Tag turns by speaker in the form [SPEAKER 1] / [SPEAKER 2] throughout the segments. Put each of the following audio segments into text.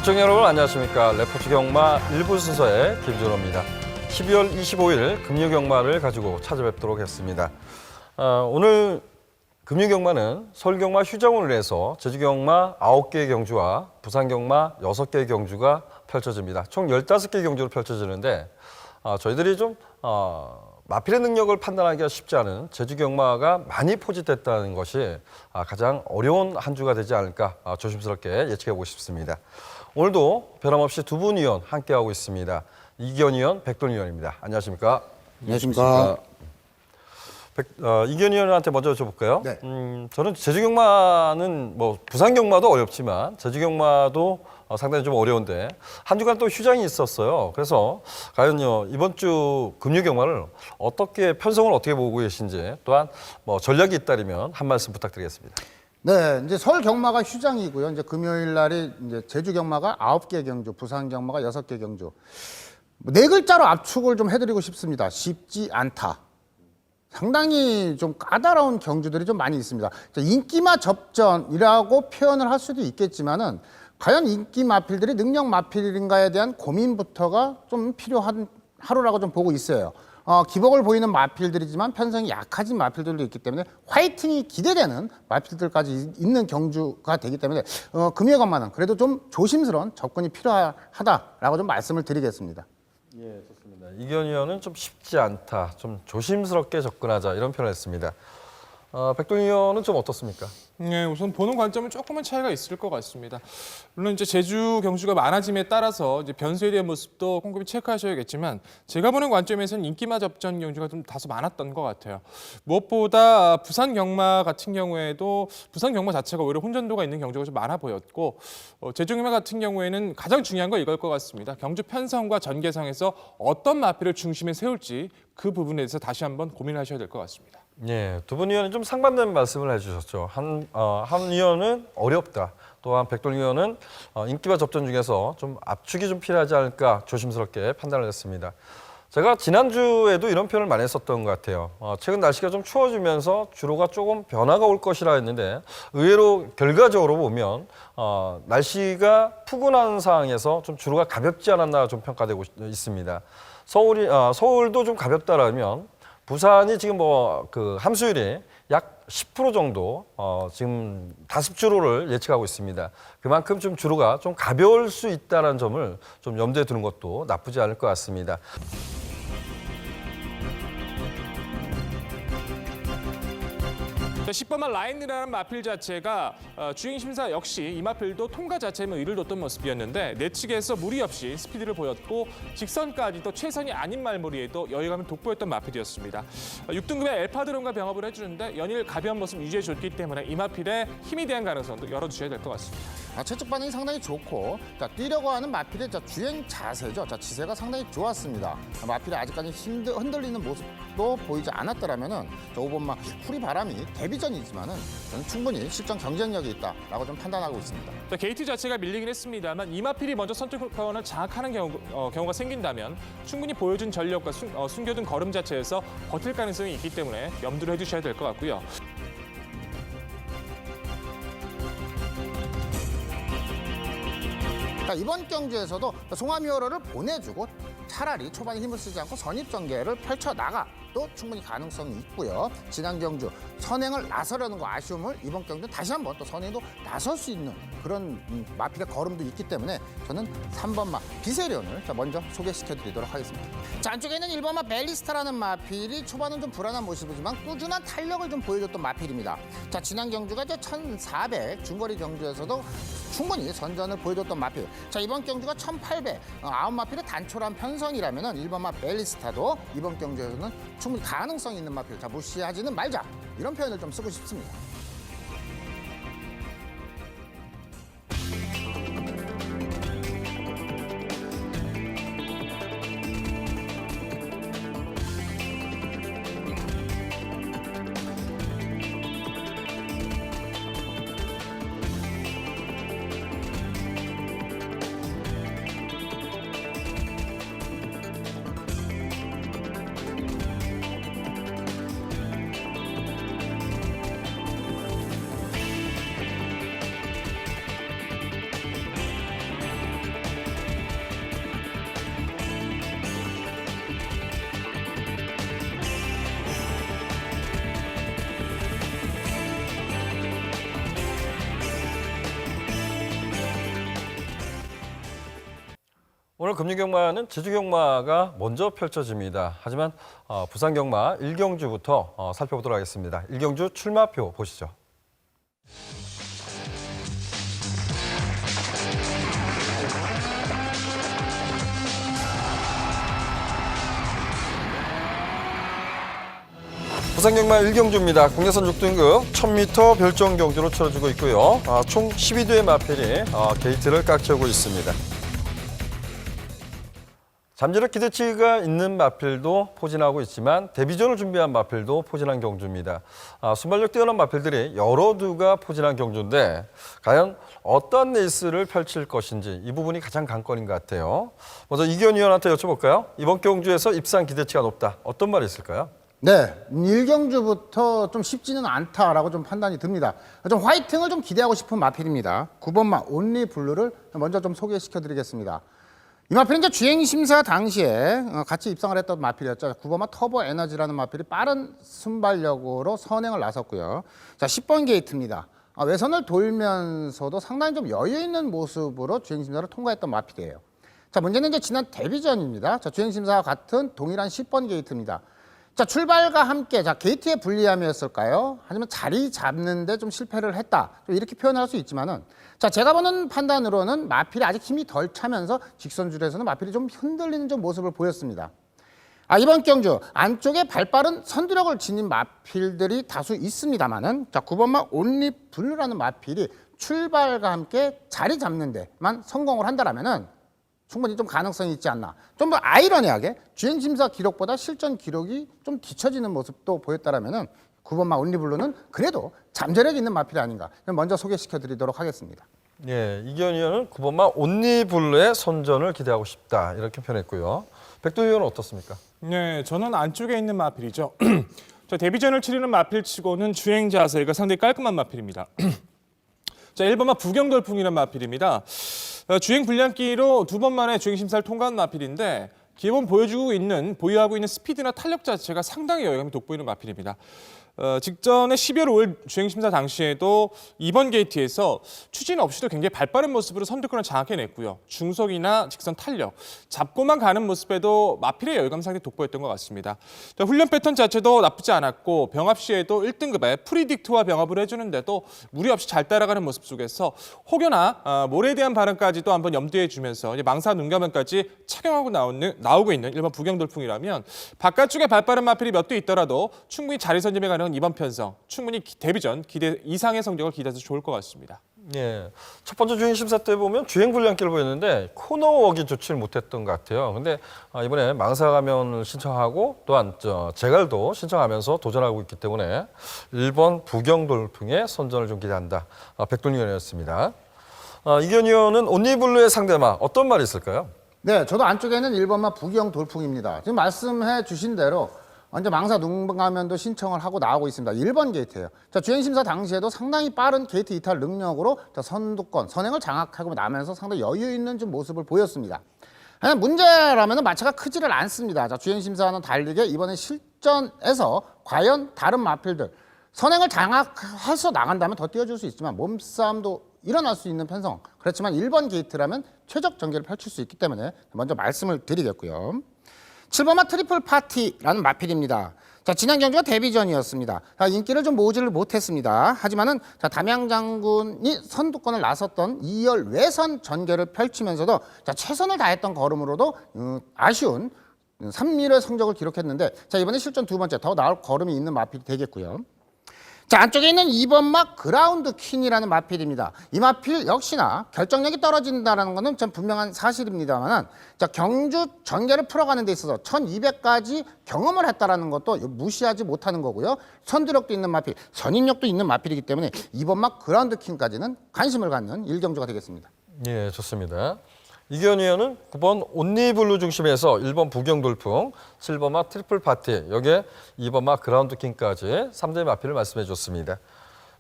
[SPEAKER 1] 시청자 여러분 안녕하십니까. 레포츠 경마 1부 순서의 김준호입니다. 12월 25일 금요경마를 가지고 찾아뵙도록 했습니다. 오늘 금요경마는 서울경마 휴정을 위해서 제주경마 9개의 경주와 부산경마 6개의 경주가 펼쳐집니다. 총 15개의 경주로 펼쳐지는데 저희들이 좀 마필의 능력을 판단하기가 쉽지 않은 제주경마가 많이 포집됐다는 것이 가장 어려운 한 주가 되지 않을까 조심스럽게 예측해보고 싶습니다. 오늘도 변함없이 두 분 위원 함께하고 있습니다. 이기현 위원, 백돈 위원입니다. 안녕하십니까?
[SPEAKER 2] 안녕하십니까?
[SPEAKER 1] 이기현 위원한테 먼저 여쭤볼까요?
[SPEAKER 2] 네.
[SPEAKER 1] 저는 제주경마는 뭐 부산경마도 어렵지만 제주경마도 상당히 좀 어려운데 한 주간 또 휴장이 있었어요. 그래서 과연요 이번 주 금요경마를 어떻게 편성을 어떻게 보고 계신지 또한 뭐 전략이 있다면 한 말씀 부탁드리겠습니다.
[SPEAKER 2] 네, 이제 서울 경마가 휴장이고요. 이제 금요일 날이 이제 제주 경마가 9개 경주, 부산 경마가 6개 경주. 네 글자로 압축을 좀 해드리고 싶습니다. 쉽지 않다. 상당히 좀 까다로운 경주들이 좀 많이 있습니다. 인기마 접전이라고 표현을 할 수도 있겠지만은 과연 인기 마필들이 능력 마필인가에 대한 고민부터가 좀 필요한 하루라고 좀 보고 있어요. 기복을 보이는 마필들이지만 편성이 약하진 마필들도 있기 때문에 화이팅이 기대되는 마필들까지 있는 경주가 되기 때문에 금요일간만은 그래도 좀 조심스러운 접근이 필요하다라고 좀 말씀을 드리겠습니다.
[SPEAKER 1] 예, 좋습니다. 이기현 위원은 좀 쉽지 않다, 좀 조심스럽게 접근하자 이런 표현을 했습니다. 백돈 위원은 좀 어떻습니까?
[SPEAKER 3] 네, 우선 보는 관점은 조금은 차이가 있을 것 같습니다. 물론 이제 제주 경주가 많아짐에 따라서 이제 변수에 대한 모습도 꼼꼼히 체크하셔야겠지만 제가 보는 관점에서는 인기마 접전 경주가 좀 다소 많았던 것 같아요. 무엇보다 부산 경마 같은 경우에도 부산 경마 자체가 오히려 혼전도가 있는 경주가 좀 많아 보였고 제주 경마 같은 경우에는 가장 중요한 건 이걸 것 같습니다. 경주 편성과 전개상에서 어떤 마필을 중심에 세울지 그 부분에 대해서 다시 한번 고민을 하셔야 될 것 같습니다.
[SPEAKER 1] 예, 두 분 위원은 좀 상반된 말씀을 해주셨죠. 한 위원은 어렵다. 또한 백돈 위원은 인기와 접전 중에서 좀 압축이 좀 필요하지 않을까 조심스럽게 판단을 했습니다. 제가 지난주에도 이런 표현을 많이 했었던 것 같아요. 최근 날씨가 좀 추워지면서 주로가 조금 변화가 올 것이라 했는데 의외로 결과적으로 보면 날씨가 푸근한 상황에서 좀 주로가 가볍지 않았나 좀 평가되고 있습니다. 서울도 좀 가볍다라면 부산이 지금 그 함수율이 약 10% 정도 지금 다습 주로를 예측하고 있습니다. 그만큼 좀 주로가 좀 가벼울 수 있다는 점을 좀 염두에 두는 것도 나쁘지 않을 것 같습니다.
[SPEAKER 3] 자, 10번만 라인이라는 마필 자체가 주행 심사 역시 이 마필도 통과 자체에 의의를 뒀던 모습이었는데 내측에서 무리 없이 스피드를 보였고 직선까지도 최선이 아닌 말머리에도 여유감을 돋보였던 마필이었습니다. 6등급의 엘파드론과 병합을 해주는데 연일 가벼운 모습 유지해줬기 때문에 이 마필의 힘에 대한 가능성도 열어주셔야 될 것 같습니다.
[SPEAKER 2] 체측 반응이 상당히 좋고 뛰려고 하는 마필의 주행 자세죠. 지세가 상당히 좋았습니다. 마필이 아직까지 흔들리는 모습도 보이지 않았더라면은 5번마 풀이 바람이 데뷔전이지만은 저는 충분히 실전 경쟁력이 있다라고 좀 판단하고 있습니다.
[SPEAKER 3] 게이트 자체가 밀리긴 했습니다만 이 마필이 먼저 선택권을 장악하는 경우가 생긴다면 충분히 보여준 전력과 숨겨둔 걸음 자체에서 버틸 가능성이 있기 때문에 염두를 해주셔야 될 것 같고요.
[SPEAKER 2] 이번 경주에서도 송하미어러를 보내주고 차라리 초반에 힘을 쓰지 않고 선입전개를 펼쳐나가 또 충분히 가능성이 있고요. 지난 경주 선행을 나서려는 거 아쉬움을 이번 경주 다시 한번 또 선행도 나설 수 있는 그런 마필의 걸음도 있기 때문에 저는 3번마 비세련을 먼저 소개시켜드리도록 하겠습니다. 안쪽에 있는 1번마 벨리스타라는 마필이 초반은 좀 불안한 모습이지만 꾸준한 탄력을 좀 보여줬던 마필입니다. 지난 경주가 1400 중거리 경주에서도 충분히 선전을 보여줬던 마필. 이번 경주가 1800 9마필의 단촐한 편성이라면 1번마 벨리스타도 이번 경주에서는 충분히 가능성이 있는 마필. 무시하지는 말자. 이런 표현을 좀 쓰고 싶습니다.
[SPEAKER 1] 오늘 금융경마는 제주경마가 먼저 펼쳐집니다. 하지만 부산경마 1경주부터 살펴보도록 하겠습니다. 1경주 출마표 보시죠. 부산경마 1경주입니다. 국내선 6등급 1000m 별정 경주로 치러지고 있고요. 총 12두의 마필이 게이트를 꽉 채우고 있습니다. 잠재력 기대치가 있는 마필도 포진하고 있지만 데뷔전을 준비한 마필도 포진한 경주입니다. 순발력 뛰어난 마필들이 여러 두가 포진한 경주인데 과연 어떤 레이스를 펼칠 것인지 이 부분이 가장 관건인 것 같아요. 먼저 이기현 위원한테 여쭤볼까요? 이번 경주에서 입상 기대치가 높다. 어떤 말이 있을까요?
[SPEAKER 2] 네, 1경주부터 좀 쉽지는 않다라고 좀 판단이 듭니다. 좀 화이팅을 좀 기대하고 싶은 마필입니다. 9번마 온리블루를 먼저 좀 소개시켜 드리겠습니다. 이 마필은 이제 주행 심사 당시에 같이 입상을 했던 마필이었죠. 9번마 터보 에너지라는 마필이 빠른 순발력으로 선행을 나섰고요. 자, 10번 게이트입니다. 외선을 돌면서도 상당히 좀 여유 있는 모습으로 주행 심사를 통과했던 마필이에요. 자, 문제는 이제 지난 데뷔전입니다. 자, 주행 심사와 같은 동일한 10번 게이트입니다. 자, 출발과 함께 게이트의 불리함이었을까요? 하지만 자리 잡는데 좀 실패를 했다. 좀 이렇게 표현할 수 있지만은 자, 제가 보는 판단으로는 마필이 아직 힘이 덜 차면서 직선줄에서는 마필이 좀 흔들리는 좀 모습을 보였습니다. 이번 경주 안쪽에 발빠른 선두력을 지닌 마필들이 다수 있습니다만은 자, 9번마 온리블루라는 마필이 출발과 함께 자리 잡는 데만 성공을 한다라면은 충분히 좀 가능성이 있지 않나. 좀 더 아이러니하게 주행심사 기록보다 실전 기록이 좀 뒤처지는 모습도 보였다라면은 9번마 온리블루는 그래도 잠재력 있는 마필이 아닌가. 먼저 소개시켜 드리도록 하겠습니다.
[SPEAKER 1] 예, 이기현 위원은 9번마 온리블루의 선전을 기대하고 싶다. 이렇게 표현했고요. 백도 위원은 어떻습니까?
[SPEAKER 3] 네, 저는 안쪽에 있는 마필이죠. 저 데뷔전을 치르는 마필치고는 주행 자세가 상당히 깔끔한 마필입니다. 자, 1번마 부경돌풍이라는 마필입니다. 주행 불량기로 2번 만에 주행 심사를 통과한 마필인데 기본 보유하고 있는 스피드나 탄력 자체가 상당히 여유감이 돋보이는 마필입니다. 직전에 12월 5일 주행심사 당시에도 2번 게이트에서 추진 없이도 굉장히 발빠른 모습으로 선두권을 장악해냈고요. 중속이나 직선 탄력, 잡고만 가는 모습에도 마필의 여유감 상당히 돋보였던 것 같습니다. 훈련 패턴 자체도 나쁘지 않았고 병합 시에도 1등급의 프리딕트와 병합을 해주는데도 무리 없이 잘 따라가는 모습 속에서 혹여나 모래에 대한 발언까지도 한번 염두에 주면서 망사 눈감음까지 착용하고 나오고 있는 1번 부경돌풍이라면 바깥쪽에 발빠른 마필이 몇 대 있더라도 충분히 자리 선점에 가는 이번 편성, 충분히 데뷔전 기대 이상의 성적을 기대해서 좋을 것 같습니다.
[SPEAKER 1] 예, 첫 번째 주행 심사 때 보면 주행 불량기를 보였는데 코너웍이 좋지를 못했던 것 같아요. 근데 이번에 망사 가면을 신청하고 또한 재갈도 신청하면서 도전하고 있기 때문에 1번 부경돌풍의 선전을 좀 기대한다. 백돈 위원이었습니다. 이기현 위원은 온리블루의 상대마 어떤 말이 있을까요?
[SPEAKER 2] 네, 저도 안쪽에는 1번마 부경돌풍입니다. 지금 말씀해 주신 대로 먼저 망사 눈감면도 신청을 하고 나오고 있습니다. 1번 게이트예요. 자, 주행심사 당시에도 상당히 빠른 게이트 이탈 능력으로 선두권, 선행을 장악하고 나면서 상당히 여유 있는 좀 모습을 보였습니다. 문제라면 마차가 크지를 않습니다. 자, 주행심사와는 달리게 이번에 실전에서 과연 다른 마필들 선행을 장악해서 나간다면 더 뛰어줄 수 있지만 몸싸움도 일어날 수 있는 편성. 그렇지만 1번 게이트라면 최적 전개를 펼칠 수 있기 때문에 먼저 말씀을 드리겠고요. 7번마 트리플 파티라는 마필입니다. 자, 지난 경주가 데뷔전이었습니다. 인기를 좀 모으지를 못했습니다. 하지만은 담양 장군이 선두권을 나섰던 2열 외선 전개를 펼치면서도 최선을 다했던 걸음으로도 아쉬운 3위의 성적을 기록했는데 이번에 실전 두 번째 더 나을 걸음이 있는 마필이 되겠고요. 자, 안쪽에 있는 2번마 그라운드 퀸이라는 마필입니다. 이 마필 역시나 결정력이 떨어진다는 것은 참 분명한 사실입니다만 경주 전개를 풀어가는 데 있어서 1200까지 경험을 했다는 것도 무시하지 못하는 거고요. 선두력도 있는 마필, 선임력도 있는 마필이기 때문에 2번마 그라운드 퀸까지는 관심을 갖는 1경주가 되겠습니다.
[SPEAKER 1] 예, 좋습니다. 이기현 위원은 9번 온리블루 중심에서 1번 부경돌풍, 7번마 트리플 파티, 여기에 2번마 그라운드킹까지 3대 마필을 말씀해 줬습니다.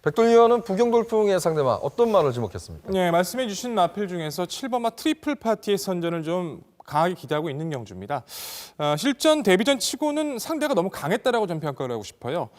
[SPEAKER 1] 백돌 위원은 부경돌풍의 상대마 어떤 말을 지목했습니까?
[SPEAKER 3] 네, 말씀해 주신 마필 중에서 7번마 트리플 파티의 선전을 좀 강하게 기대하고 있는 경주입니다. 실전 데뷔전 치고는 상대가 너무 강했다라고 좀 평가를 하고 싶어요.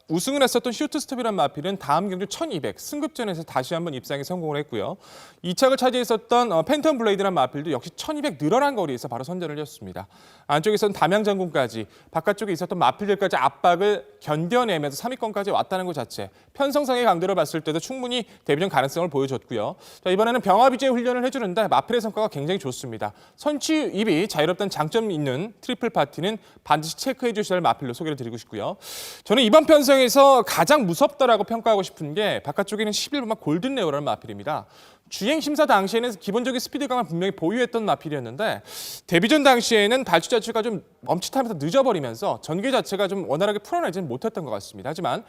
[SPEAKER 3] 우승을 했었던 쇼트스톱이란 마필은 다음 경주 1200 승급전에서 다시 한번 입상에 성공을 했고요. 2착을 차지했었던 팬텀 블레이드란 마필도 역시 1200 늘어난 거리에서 바로 선전을 했습니다. 안쪽에서는 담양장군까지 바깥쪽에 있었던 마필들까지 압박을 견뎌내면서 3위권까지 왔다는 것 자체 편성상의 강도를 봤을 때도 충분히 데뷔전 가능성을 보여줬고요. 자, 이번에는 병합 위주의 훈련을 해주는데 마필의 성과가 굉장히 좋습니다. 선취입이 자유롭다는 장점이 있는 트리플 파티는 반드시 체크해 주셔야 할 마필로 소개를 드리고 싶고요. 저는 이번 편성에서 가장 무섭다라고 평가하고 싶은 게 바깥쪽에는 11번마 골든 레오라는 마필입니다. 주행 심사 당시에는 기본적인 스피드감을 분명히 보유했던 마필이었는데 데뷔전 당시에는 발주 자체가 좀 멈칫하면서 늦어버리면서 전개 자체가 좀 원활하게 풀어내지는 못했던 것 같습니다. 하지만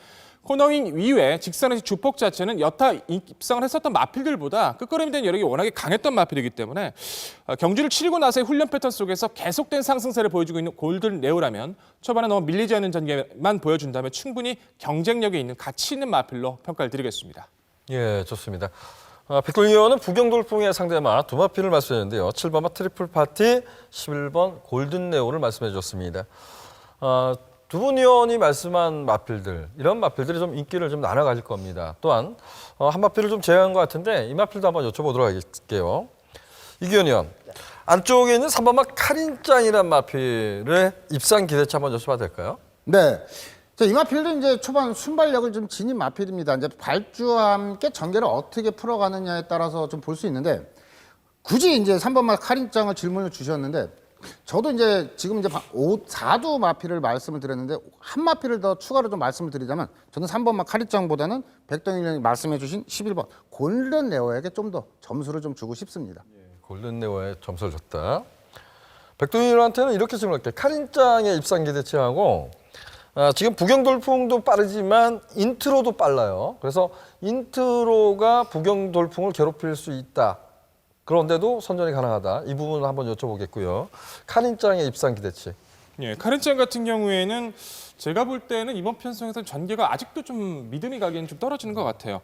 [SPEAKER 3] 코너인 이외에 직선의 주폭 자체는 여타 입상을 했었던 마필들보다 끝걸음에 대한 여력이 워낙에 강했던 마필이기 때문에 경주를 치르고 나서의 훈련 패턴 속에서 계속된 상승세를 보여주고 있는 골든 레오라면 초반에 너무 밀리지 않는 전개만 보여준다면 충분히 경쟁력이 있는 가치 있는 마필로 평가를 드리겠습니다.
[SPEAKER 1] 예, 좋습니다. 백돌기어는 부경돌풍의 상대마 두 마필을 말씀드렸는데요. 7번마 트리플 파티, 11번 골든 레오를 말씀해 주셨습니다. 두 분 위원이 말씀한 마필들, 이런 마필들이 좀 인기를 좀 나눠 가질 겁니다. 또한 한 마필을 좀 제외한 것 같은데 이 마필도 한번 여쭤보도록 할게요. 이기현 위원, 안쪽에 있는 3번마 카린짱이란 마필의 입상 기대치 한번 여쭤봐도 될까요?
[SPEAKER 2] 네. 자, 이 마필도 이제 초반 순발력을 좀 지닌 마필입니다. 이제 발주와 함께 전개를 어떻게 풀어가느냐에 따라서 좀 볼 수 있는데 굳이 이제 3번마 카린짱을 질문을 주셨는데 저도 이제 지금 이제 4두 마필을 말씀을 드렸는데 한 마필을 더 추가로 좀 말씀을 드리자면 저는 3번마 카린짱보다는 백동일 형이 말씀해 주신 11번 골든 레오에게 좀 더 점수를 좀 주고 싶습니다.
[SPEAKER 1] 골든 레오에 점수를 줬다. 백동일한테는 이렇게 질문할게요. 카린짱의 입상 기대치하고 지금 부경돌풍도 빠르지만 인트로도 빨라요. 그래서 인트로가 부경돌풍을 괴롭힐 수 있다. 그런데도 선전이 가능하다. 이 부분을 한번 여쭤보겠고요. 카린짱의 입상 기대치.
[SPEAKER 3] 예, 카렌짱 같은 경우에는 제가 볼 때는 이번 편성에서 전개가 아직도 좀 믿음이 가기에는 좀 떨어지는 것 같아요.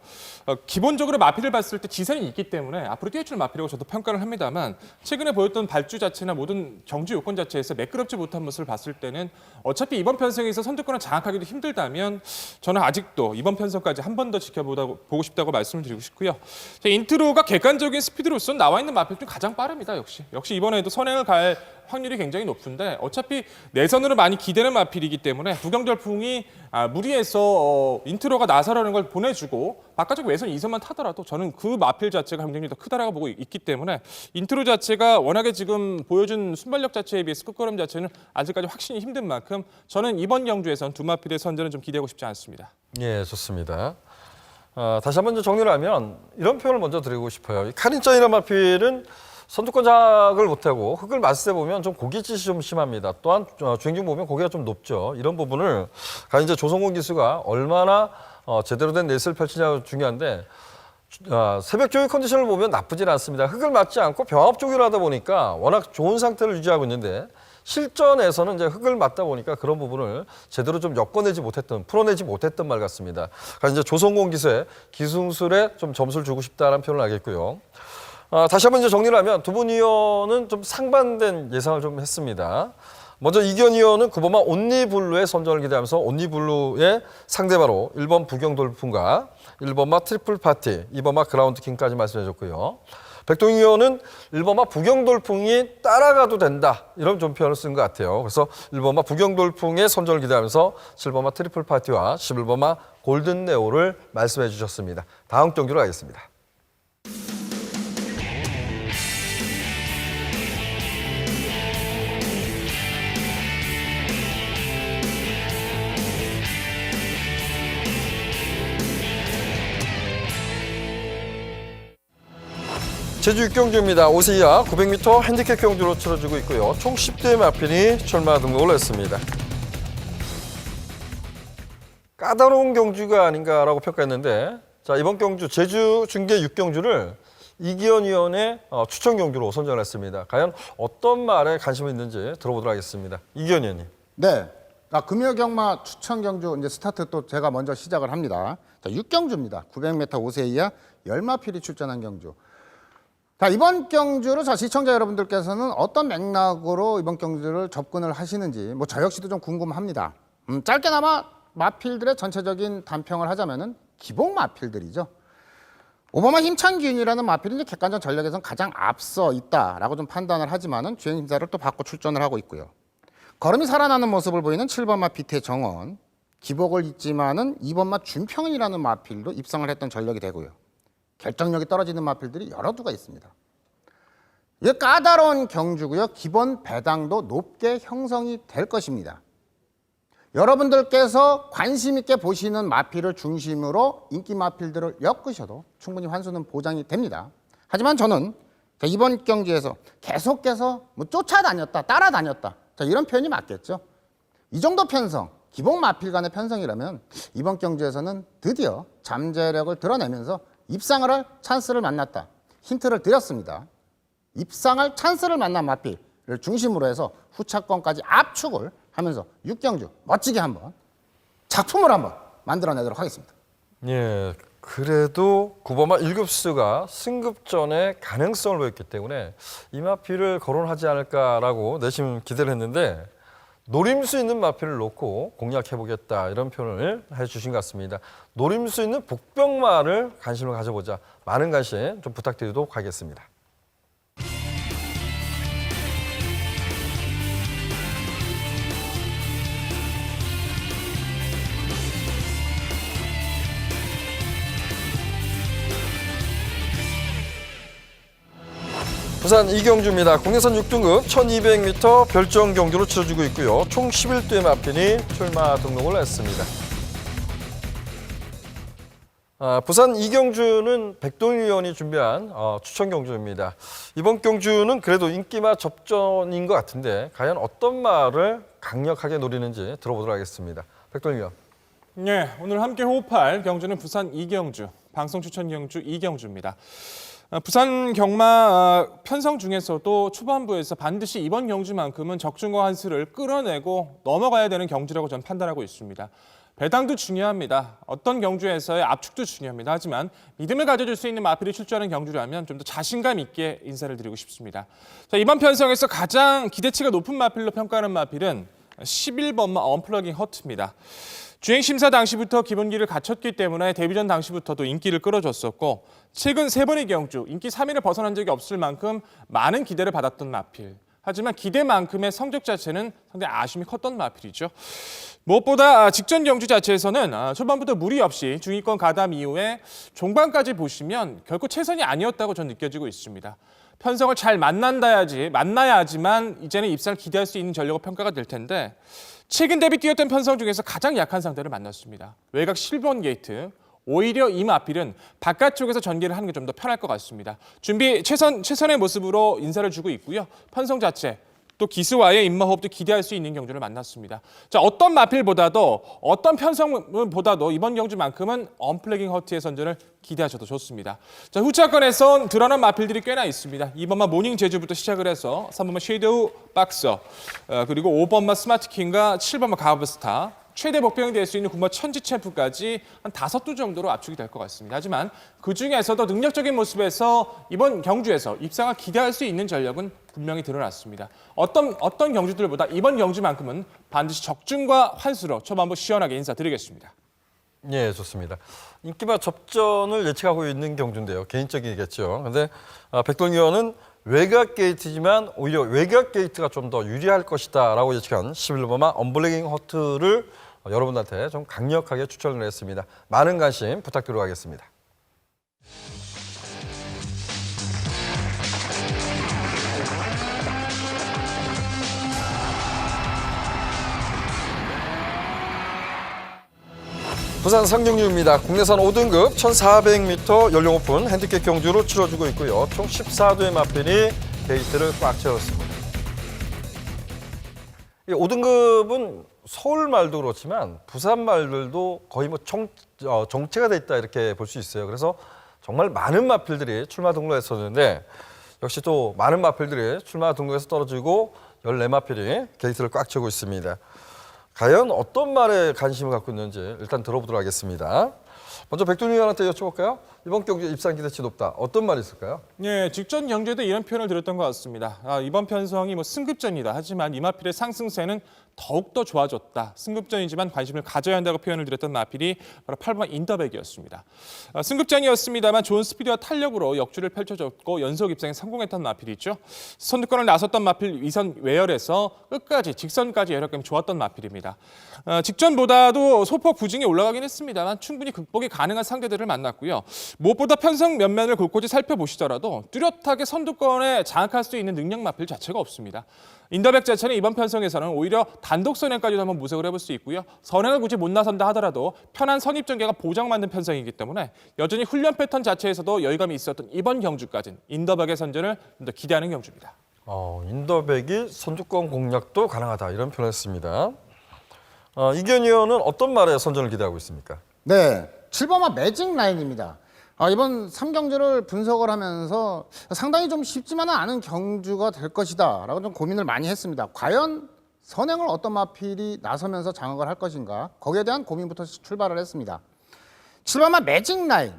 [SPEAKER 3] 기본적으로 마필을 봤을 때 지선이 있기 때문에 앞으로 뛰어줄 마필이라고 저도 평가를 합니다만 최근에 보였던 발주 자체나 모든 경주 요건 자체에서 매끄럽지 못한 모습을 봤을 때는 어차피 이번 편성에서 선두권을 장악하기도 힘들다면 저는 아직도 이번 편성까지 한 번 더 지켜보고 싶다고 말씀을 드리고 싶고요. 인트로가 객관적인 스피드로서 나와 있는 마필 중 가장 빠릅니다. 역시 이번에도 선행을 갈 확률이 굉장히 높은데 어차피 내선으로 많이 기대는 마필이기 때문에 부경돌풍이 무리해서 인트로가 나서라는 걸 보내주고 바깥쪽 외선 2선만 타더라도 저는 그 마필 자체가 경쟁력이 더 크다라고 보고 있기 때문에 인트로 자체가 워낙에 지금 보여준 순발력 자체에 비해서 끝걸음 자체는 아직까지 확신이 힘든 만큼 저는 이번 경주에선 두 마필의 선전은 좀 기대하고 싶지 않습니다.
[SPEAKER 1] 예, 좋습니다. 다시 한번 좀 정리를 하면 이런 표현을 먼저 드리고 싶어요. 이 카린짱이라는 마필은 선두권 장악을 못하고 흙을 맞을 때 보면 좀 고깃짓이 좀 심합니다. 또한 주행 중 보면 고개가 좀 높죠. 이런 부분을 이제 조성곤 기수가 얼마나 제대로 된 레이스를 펼치냐가 중요한데 새벽 조기 컨디션을 보면 나쁘진 않습니다. 흙을 맞지 않고 병합 조기를 하다 보니까 워낙 좋은 상태를 유지하고 있는데 실전에서는 이제 흙을 맞다 보니까 그런 부분을 제대로 좀 풀어내지 못했던 말 같습니다. 그래서 이제 조성곤 기수의 기술에 좀 점수를 주고 싶다는 표현을 하겠고요. 다시 한번 이제 정리를 하면 두 분 위원은 좀 상반된 예상을 좀 했습니다. 먼저 이기현 위원은 9번마 온리블루의 선전을 기대하면서 온리블루의 상대바로 1번 부경돌풍과 1번마 트리플 파티, 2번마 그라운드 킹까지 말씀해 줬고요. 백동희 위원은 1번마 부경돌풍이 따라가도 된다. 이런 좀 표현을 쓴 것 같아요. 그래서 1번마 부경돌풍의 선전을 기대하면서 7번마 트리플 파티와 11번마 골든 네오를 말씀해 주셨습니다. 다음 경기로 가겠습니다. 제주 6경주입니다. 5세 이하 900m 핸디캡 경주로 치러지고 있고요. 총 10대의 마필이 출마 등록을 했습니다. 까다로운 경주가 아닌가라고 평가했는데 자, 이번 경주 제주 중계 6경주를 이기현 위원의 추천 경주로 선정을 했습니다. 과연 어떤 말에 관심이 있는지 들어보도록 하겠습니다. 이기현 위원님.
[SPEAKER 2] 네. 금요경마 추천 경주 이제 스타트 또 제가 먼저 시작을 합니다. 자, 6경주입니다. 900m 5세 이하 10마필이 출전한 경주. 자, 이번 경주를 시청자 여러분들께서는 어떤 맥락으로 이번 경주를 접근을 하시는지 저 역시도 좀 궁금합니다. 짧게나마 마필들의 전체적인 단평을 하자면은 기복 마필들이죠. 오바마 힘찬 기운이라는 마필이 이제 객관적 전력에서는 가장 앞서 있다라고 좀 판단을 하지만은 주행 심사를 또 받고 출전을 하고 있고요. 걸음이 살아나는 모습을 보이는 7번마 비태 정원, 기복을 잇지만은 2번마 준평이라는 마필도 입상을 했던 전력이 되고요. 결정력이 떨어지는 마필들이 여러 두가 있습니다. 이게 까다로운 경주고요. 기본 배당도 높게 형성이 될 것입니다. 여러분들께서 관심 있게 보시는 마필을 중심으로 인기 마필들을 엮으셔도 충분히 환수는 보장이 됩니다. 하지만 저는 이번 경기에서 계속해서 쫓아다녔다, 따라다녔다. 이런 표현이 맞겠죠. 이 정도 편성, 기복 마필 간의 편성이라면 이번 경주에서는 드디어 잠재력을 드러내면서 입상을 할 찬스를 만났다. 힌트를 드렸습니다. 입상할 찬스를 만난 마필을 중심으로 해서 후차권까지 압축을 하면서 6경주 멋지게 한번 작품을 한번 만들어내도록 하겠습니다.
[SPEAKER 1] 예, 그래도 9번마 1급수가 승급전에 가능성을 보였기 때문에 이 마필을 거론하지 않을까라고 내심 기대를 했는데 노림수 있는 마필을 놓고 공략해보겠다 이런 표현을 해주신 것 같습니다. 노림수 있는 복병마를 관심을 가져보자. 많은 관심 좀 부탁드리도록 하겠습니다. 부산 이경주입니다. 국내선 6등급 1200m 별정 경주로 치러지고 있고요. 총 11두의 마필이 출마 등록을 했습니다. 부산 이경주는 백동희 의원이 준비한 추천 경주입니다. 이번 경주는 그래도 인기마 접전인 것 같은데 과연 어떤 말을 강력하게 노리는지 들어보도록 하겠습니다. 백동희 의원.
[SPEAKER 3] 네, 오늘 함께 호흡할 경주는 부산 이경주, 방송 추천 경주 이경주입니다. 부산 경마 편성 중에서도 초반부에서 반드시 이번 경주만큼은 적중과 환수를 끌어내고 넘어가야 되는 경주라고 저는 판단하고 있습니다. 배당도 중요합니다. 어떤 경주에서의 압축도 중요합니다. 하지만 믿음을 가져줄 수 있는 마필이 출전하는 경주라면 좀 더 자신감 있게 인사를 드리고 싶습니다. 자, 이번 편성에서 가장 기대치가 높은 마필로 평가하는 마필은 11번마 언플러깅 허트입니다. 주행심사 당시부터 기본기를 갖췄기 때문에 데뷔전 당시부터도 인기를 끌어줬었고 최근 3번의 경주 인기 3위를 벗어난 적이 없을 만큼 많은 기대를 받았던 마필. 하지만 기대만큼의 성적 자체는 상당히 아쉬움이 컸던 마필이죠. 무엇보다 직전 경주 자체에서는 초반부터 무리 없이 중위권 가담 이후에 종반까지 보시면 결코 최선이 아니었다고 저는 느껴지고 있습니다. 편성을 잘 만나야지만 이제는 입상을 기대할 수 있는 전력으로 평가가 될 텐데 최근 데뷔 뛰었던 편성 중에서 가장 약한 상대를 만났습니다. 외곽 7번 게이트. 오히려 이 마필은 바깥쪽에서 전개를 하는 게 좀 더 편할 것 같습니다. 준비 최선의 모습으로 인사를 주고 있고요. 편성 자체 또 기수와의 입마호흡도 기대할 수 있는 경주를 만났습니다. 자, 어떤 마필보다도 어떤 편성보다도 이번 경주만큼은 언플래깅 허트의 선전을 기대하셔도 좋습니다. 자, 후차권에선 드러난 마필들이 꽤나 있습니다. 2번마 모닝 제주부터 시작을 해서 3번마 섀도우 박서, 그리고 5번마 스마트킹과 7번마 가브스타, 최대 복병이 될 수 있는 9번 천지 챔프까지 한 5두 정도로 압축이 될 것 같습니다. 하지만 그중에서도 능력적인 모습에서 이번 경주에서 입상을 기대할 수 있는 전력은 분명히 드러났습니다. 어떤 경주들보다 이번 경주만큼은 반드시 적중과 환수로 초반부 시원하게 인사드리겠습니다.
[SPEAKER 1] 예, 좋습니다. 인기마 접전을 예측하고 있는 경주인데요. 개인적이겠죠. 그런데 백동희 의원은 외곽 게이트지만 오히려 외곽 게이트가 좀 더 유리할 것이다 라고 예측한 11번마 언블래깅 허트를 여러분들한테 좀 강력하게 추천을 했습니다. 많은 관심 부탁드리도록 하겠습니다. 부산 상정류입니다. 국내선 5등급 1400m 연령 오픈 핸디캡 경주로 치러지고 있고요. 총 14두의 마필이 게이트를 꽉 채웠습니다. 이 5등급은 서울 말도 그렇지만 부산 말들도 거의 정체가 돼 있다 이렇게 볼 수 있어요. 그래서 정말 많은 마필들이 출마 등록했었는데 역시 또 많은 마필들이 출마 등록에서 떨어지고 14마필이 게이트를 꽉 채우고 있습니다. 과연 어떤 말에 관심을 갖고 있는지 일단 들어보도록 하겠습니다. 먼저 백돌 위원한테 여쭤볼까요? 이번 경기 입상 기대치 높다. 어떤 말이 있을까요?
[SPEAKER 3] 예, 직전 경주에도 이런 표현을 들었던 것 같습니다. 이번 편성이 승급전이다. 하지만 이 마필의 상승세는 더욱더 좋아졌다. 승급전이지만 관심을 가져야 한다고 표현을 드렸던 마필이 바로 8번 인더백이었습니다. 승급전이었습니다만 좋은 스피드와 탄력으로 역주를 펼쳐줬고 연속 입상에 성공했던 마필이죠. 선두권을 나섰던 마필 위선 외열에서 끝까지 직선까지 여력감이 좋았던 마필입니다. 직전보다도 소폭 부진이 올라가긴 했습니다만 충분히 극복이 가능한 상대들을 만났고요. 무엇보다 편성 면면을 곳곳이 살펴보시더라도 뚜렷하게 선두권에 장악할 수 있는 능력 마필 자체가 없습니다. 인더백 자체는 이번 편성에서는 오히려 단독 선행까지도 한번 모색을 해볼 수 있고요. 선행을 굳이 못 나선다 하더라도 편한 선입 전개가 보장받는 편성이기 때문에 여전히 훈련 패턴 자체에서도 여유감이 있었던 이번 경주까지는 인더백의 선전을 좀 더 기대하는 경주입니다.
[SPEAKER 1] 인더백이 선두권 공략도 가능하다 이런 표현을 했습니다. 이견 의원은 어떤 말에 선전을 기대하고 있습니까?
[SPEAKER 2] 네, 7번마 매직 라인입니다. 이번 3경주를 분석을 하면서 상당히 좀 쉽지만은 않은 경주가 될 것이다 라고 좀 고민을 많이 했습니다. 과연 선행을 어떤 마필이 나서면서 장악을 할 것인가, 거기에 대한 고민부터 출발을 했습니다. 7번마 매직 라인.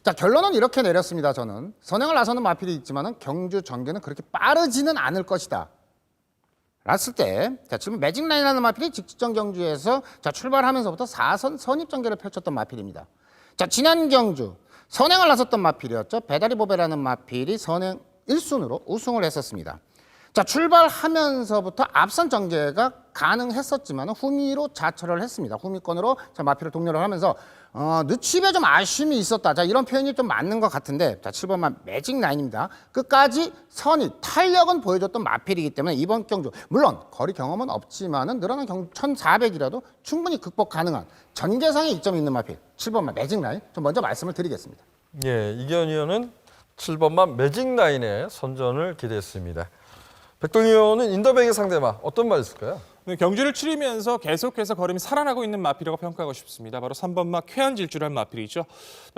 [SPEAKER 2] 자, 결론은 이렇게 내렸습니다. 저는 선행을 나서는 마필이 있지만은 경주 전개는 그렇게 빠르지는 않을 것이다 랐을 때, 지금 매직 라인이라는 마필이 직전 경주에서 출발하면서부터 4선 선입 전개를 펼쳤던 마필입니다. 지난 경주 선행을 나섰던 마필이었죠. 배다리보배라는 마필이 선행 1순으로 우승을 했었습니다. 출발하면서부터 앞선 전개가 가능했었지만 후미로 자철을 했습니다. 후미권으로 마필을 독려를 하면서 늦춤에 좀 아쉬움이 있었다. 이런 표현이 좀 맞는 것 같은데, 7번만 매직 라인입니다. 끝까지 선입, 탄력은 보여줬던 마필이기 때문에 이번 경주, 물론 거리 경험은 없지만은 늘어난 경주 1400이라도 충분히 극복 가능한 전개상의 이점이 있는 마필 7번만 매직 라인 좀 먼저 말씀을 드리겠습니다.
[SPEAKER 1] 예, 이견 의원은 7번만 매직 라인의 선전을 기대했습니다. 백동 의원은 인더백의 상대마 어떤 말이 있을까요?
[SPEAKER 3] 경주를 치르면서 계속해서 걸음이 살아나고 있는 마필이라고 평가하고 싶습니다. 바로 3번마 쾌한질주라는 마필이죠.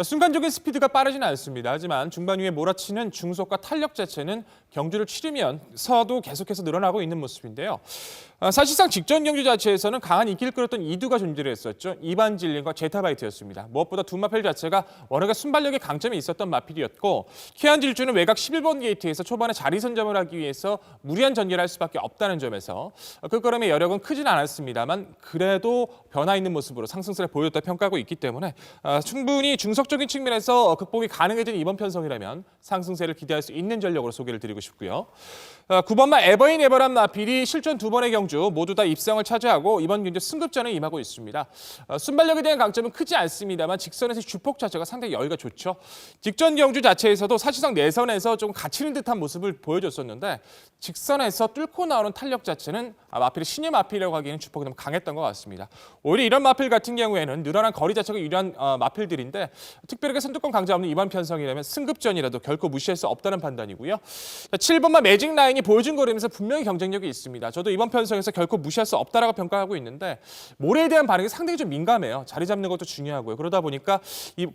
[SPEAKER 3] 순간적인 스피드가 빠르지는 않습니다. 하지만 중반 위에 몰아치는 중속과 탄력 자체는 경주를 치르면서도 계속해서 늘어나고 있는 모습인데요. 사실상 직전 경주 자체에서는 강한 인기를 끌었던 이두가 존재를 했었죠. 이반질린과 제타바이트였습니다. 무엇보다 두 마필 자체가 워낙에 순발력에 강점이 있었던 마필이었고, 쾌한질주는 외곽 11번 게이트에서 초반에 자리 선점을 하기 위해서 무리한 전개를 할 수밖에 없다는 점에서 그 걸음의 여력은 크진 않았습니다만 그래도 변화 있는 모습으로 상승세를 보였다 평가하고 있기 때문에 충분히 중석적인 측면에서 극복이 가능해진 이번 편성이라면 상승세를 기대할 수 있는 전력으로 소개를 드리고 싶고요. 9번마 에버인 에버란 마필이 실전 두 번의 경주 모두 다 입상을 차지하고 이번 경주 승급전에 임하고 있습니다. 순발력에 대한 강점은 크지 않습니다만 직선에서 주폭 자체가 상당히 여유가 좋죠. 직전 경주 자체에서도 사실상 내선에서 좀 갇히는 듯한 모습을 보여줬었는데 직선에서 뚫고 나오는 탄력 자체는 마필이 신의 마필이라고 하기에는 주폭이 좀 강했던 것 같습니다. 오히려 이런 마필 같은 경우에는 늘어난 거리 자체가 유리한 마필들인데 특별하게 선두권 강자 없는 이번 편성이라면 승급전이라도 결코 무시할 수 없다는 판단이고요. 7번마 매직 라인이 보여준 거리면서 분명히 경쟁력이 있습니다. 저도 이번 편성에서 결코 무시할 수 없다라고 평가하고 있는데 모래에 대한 반응이 상당히 좀 민감해요. 자리 잡는 것도 중요하고요. 그러다 보니까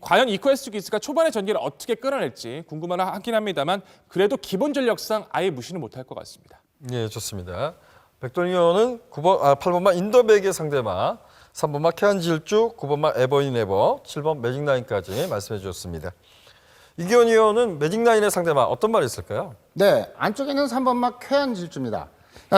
[SPEAKER 3] 과연 이코에스 기스가 초반의 전개를 어떻게 끌어낼지 궁금하긴 합니다만 그래도 기본 전력상 아예 무시는 못할 것 같습니다.
[SPEAKER 1] 예, 좋습니다. 백돈 의원은 8번마 인더백의 상대마, 3번마 쾌한질주, 9번마 에버인 에버, 7번 매직 라인까지 말씀해 주셨습니다. 이기현 의원은 매직 라인의 상대마 어떤 말이 있을까요?
[SPEAKER 2] 네, 안쪽에는 3번마 쾌한질주입니다.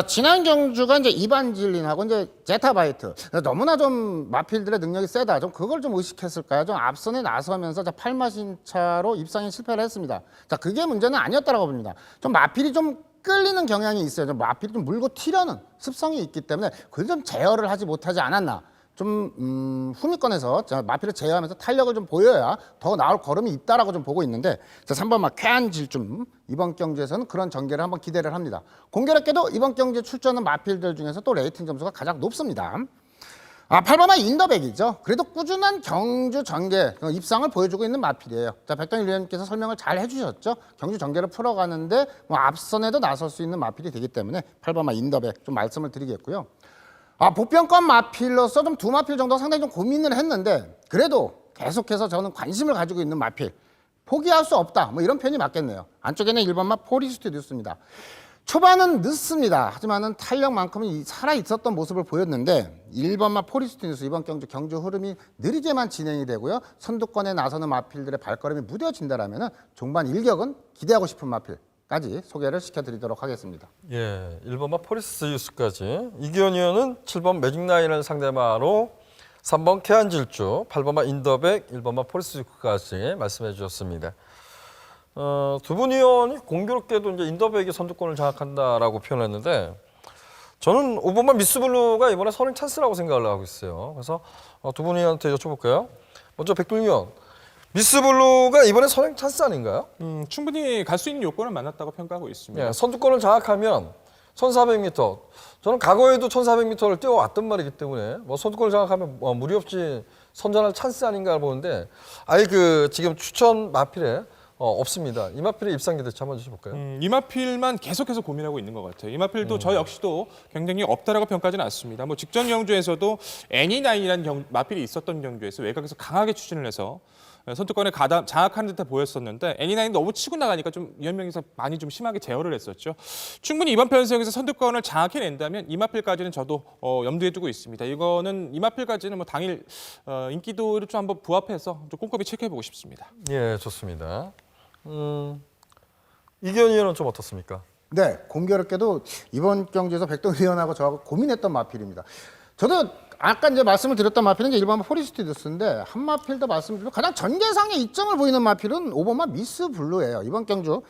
[SPEAKER 2] 지난 경주가 이제 이반질린하고 이제 제타바이트, 너무나 좀 마필들의 능력이 세다. 좀 그걸 좀 의식했을까요? 좀 앞선에 나서면서 8마신차로 입상에 실패를 했습니다. 그게 문제는 아니었다라고 봅니다. 좀 마필이 좀 끌리는 경향이 있어요. 좀 마필이 좀 물고 튀려는 습성이 있기 때문에 그걸 좀 제어를 하지 못하지 않았나. 좀 후미권에서 마필을 제어하면서 탄력을 좀 보여야 더 나올 걸음이 있다라고 좀 보고 있는데 3번마 쾌한질주 이번 경주에서는 그런 전개를 한번 기대를 합니다. 공교롭게도 이번 경주에 출전하는 마필들 중에서 또 레이팅 점수가 가장 높습니다. 8번마 인더백이죠. 그래도 꾸준한 경주 전개 입상을 보여주고 있는 마필이에요. 백동일 위원님께서 설명을 잘 해주셨죠. 경주 전개를 풀어가는데 앞선에도 나설 수 있는 마필이 되기 때문에 8번마 인더백 좀 말씀을 드리겠고요. 보편권 마필로서 좀 두 마필 정도 상당히 좀 고민을 했는데 그래도 계속해서 저는 관심을 가지고 있는 마필 포기할 수 없다 이런 편이 맞겠네요. 안쪽에는 1번마 포리스트 뉴스입니다. 초반은 늦습니다. 하지만은 탄력만큼은 살아 있었던 모습을 보였는데 1번마 포리스티누스 이번 경주 흐름이 느리게만 진행이 되고요. 선두권에 나서는 마필들의 발걸음이 무뎌진다라면은 종반 일격은 기대하고 싶은 마필까지 소개를 시켜드리도록 하겠습니다.
[SPEAKER 1] 예, 1번마 포리스티누스까지 이기현 의원은 7번 매직나인을 상대마로 3번 케안질주, 8번마 인더백, 1번마 포리스티누스까지 말씀해 주셨습니다. 두 분 의원이 공교롭게도 이제 인더백이 선두권을 장악한다라고 표현했는데 저는 5번만 미스블루가 이번에 선행 찬스라고 생각을 하고 있어요. 그래서 두 분 의원한테 여쭤볼까요? 먼저 백돌 의원, 미스블루가 이번에 선행 찬스 아닌가요?
[SPEAKER 3] 충분히 갈 수 있는 요건을 만났다고 평가하고 있습니다.
[SPEAKER 1] 예, 선두권을 장악하면 1,400m, 저는 과거에도 1,400m를 뛰어왔던 말이기 때문에 뭐 선두권을 장악하면 무리 없이 선전할 찬스 아닌가 보는데 아예 지금 추천 마필에 없습니다. 이마필의 입상 기대치 한번 주셔볼까요?
[SPEAKER 3] 이마필만 계속해서 고민하고 있는 것 같아요. 이마필도 저 역시도 굉장히 없다라고 평가하지는 않습니다. 뭐 직전 경주에서도 애니나인이라는 마필이 있었던 경주에서 외곽에서 강하게 추진을 해서 선두권에 장악하는 듯해 보였었는데 애니나인 너무 치고 나가니까 좀 이현명에서 많이 좀 심하게 제어를 했었죠. 충분히 이번 편성에서 선두권을 장악해낸다면 이마필까지는 저도 염두에 두고 있습니다. 이거는 이마필까지는 뭐 당일 인기도를 좀 한번 부합해서 좀 꼼꼼히 체크해보고 싶습니다.
[SPEAKER 1] 예, 좋습니다. 이기현 의원은 좀 어떻습니까?
[SPEAKER 2] 네, 공교롭게도 이번 경주에서 백동 의원하고 저하고 고민했던 마필입니다. 저도 아까 이제 말씀을 드렸던 마필은 이제 1번마 포리스티누스인데 한 마필도 말씀드리고 가장 전개상의 이점을 보이는 마필은 5번마 미스블루예요. 이번 경주.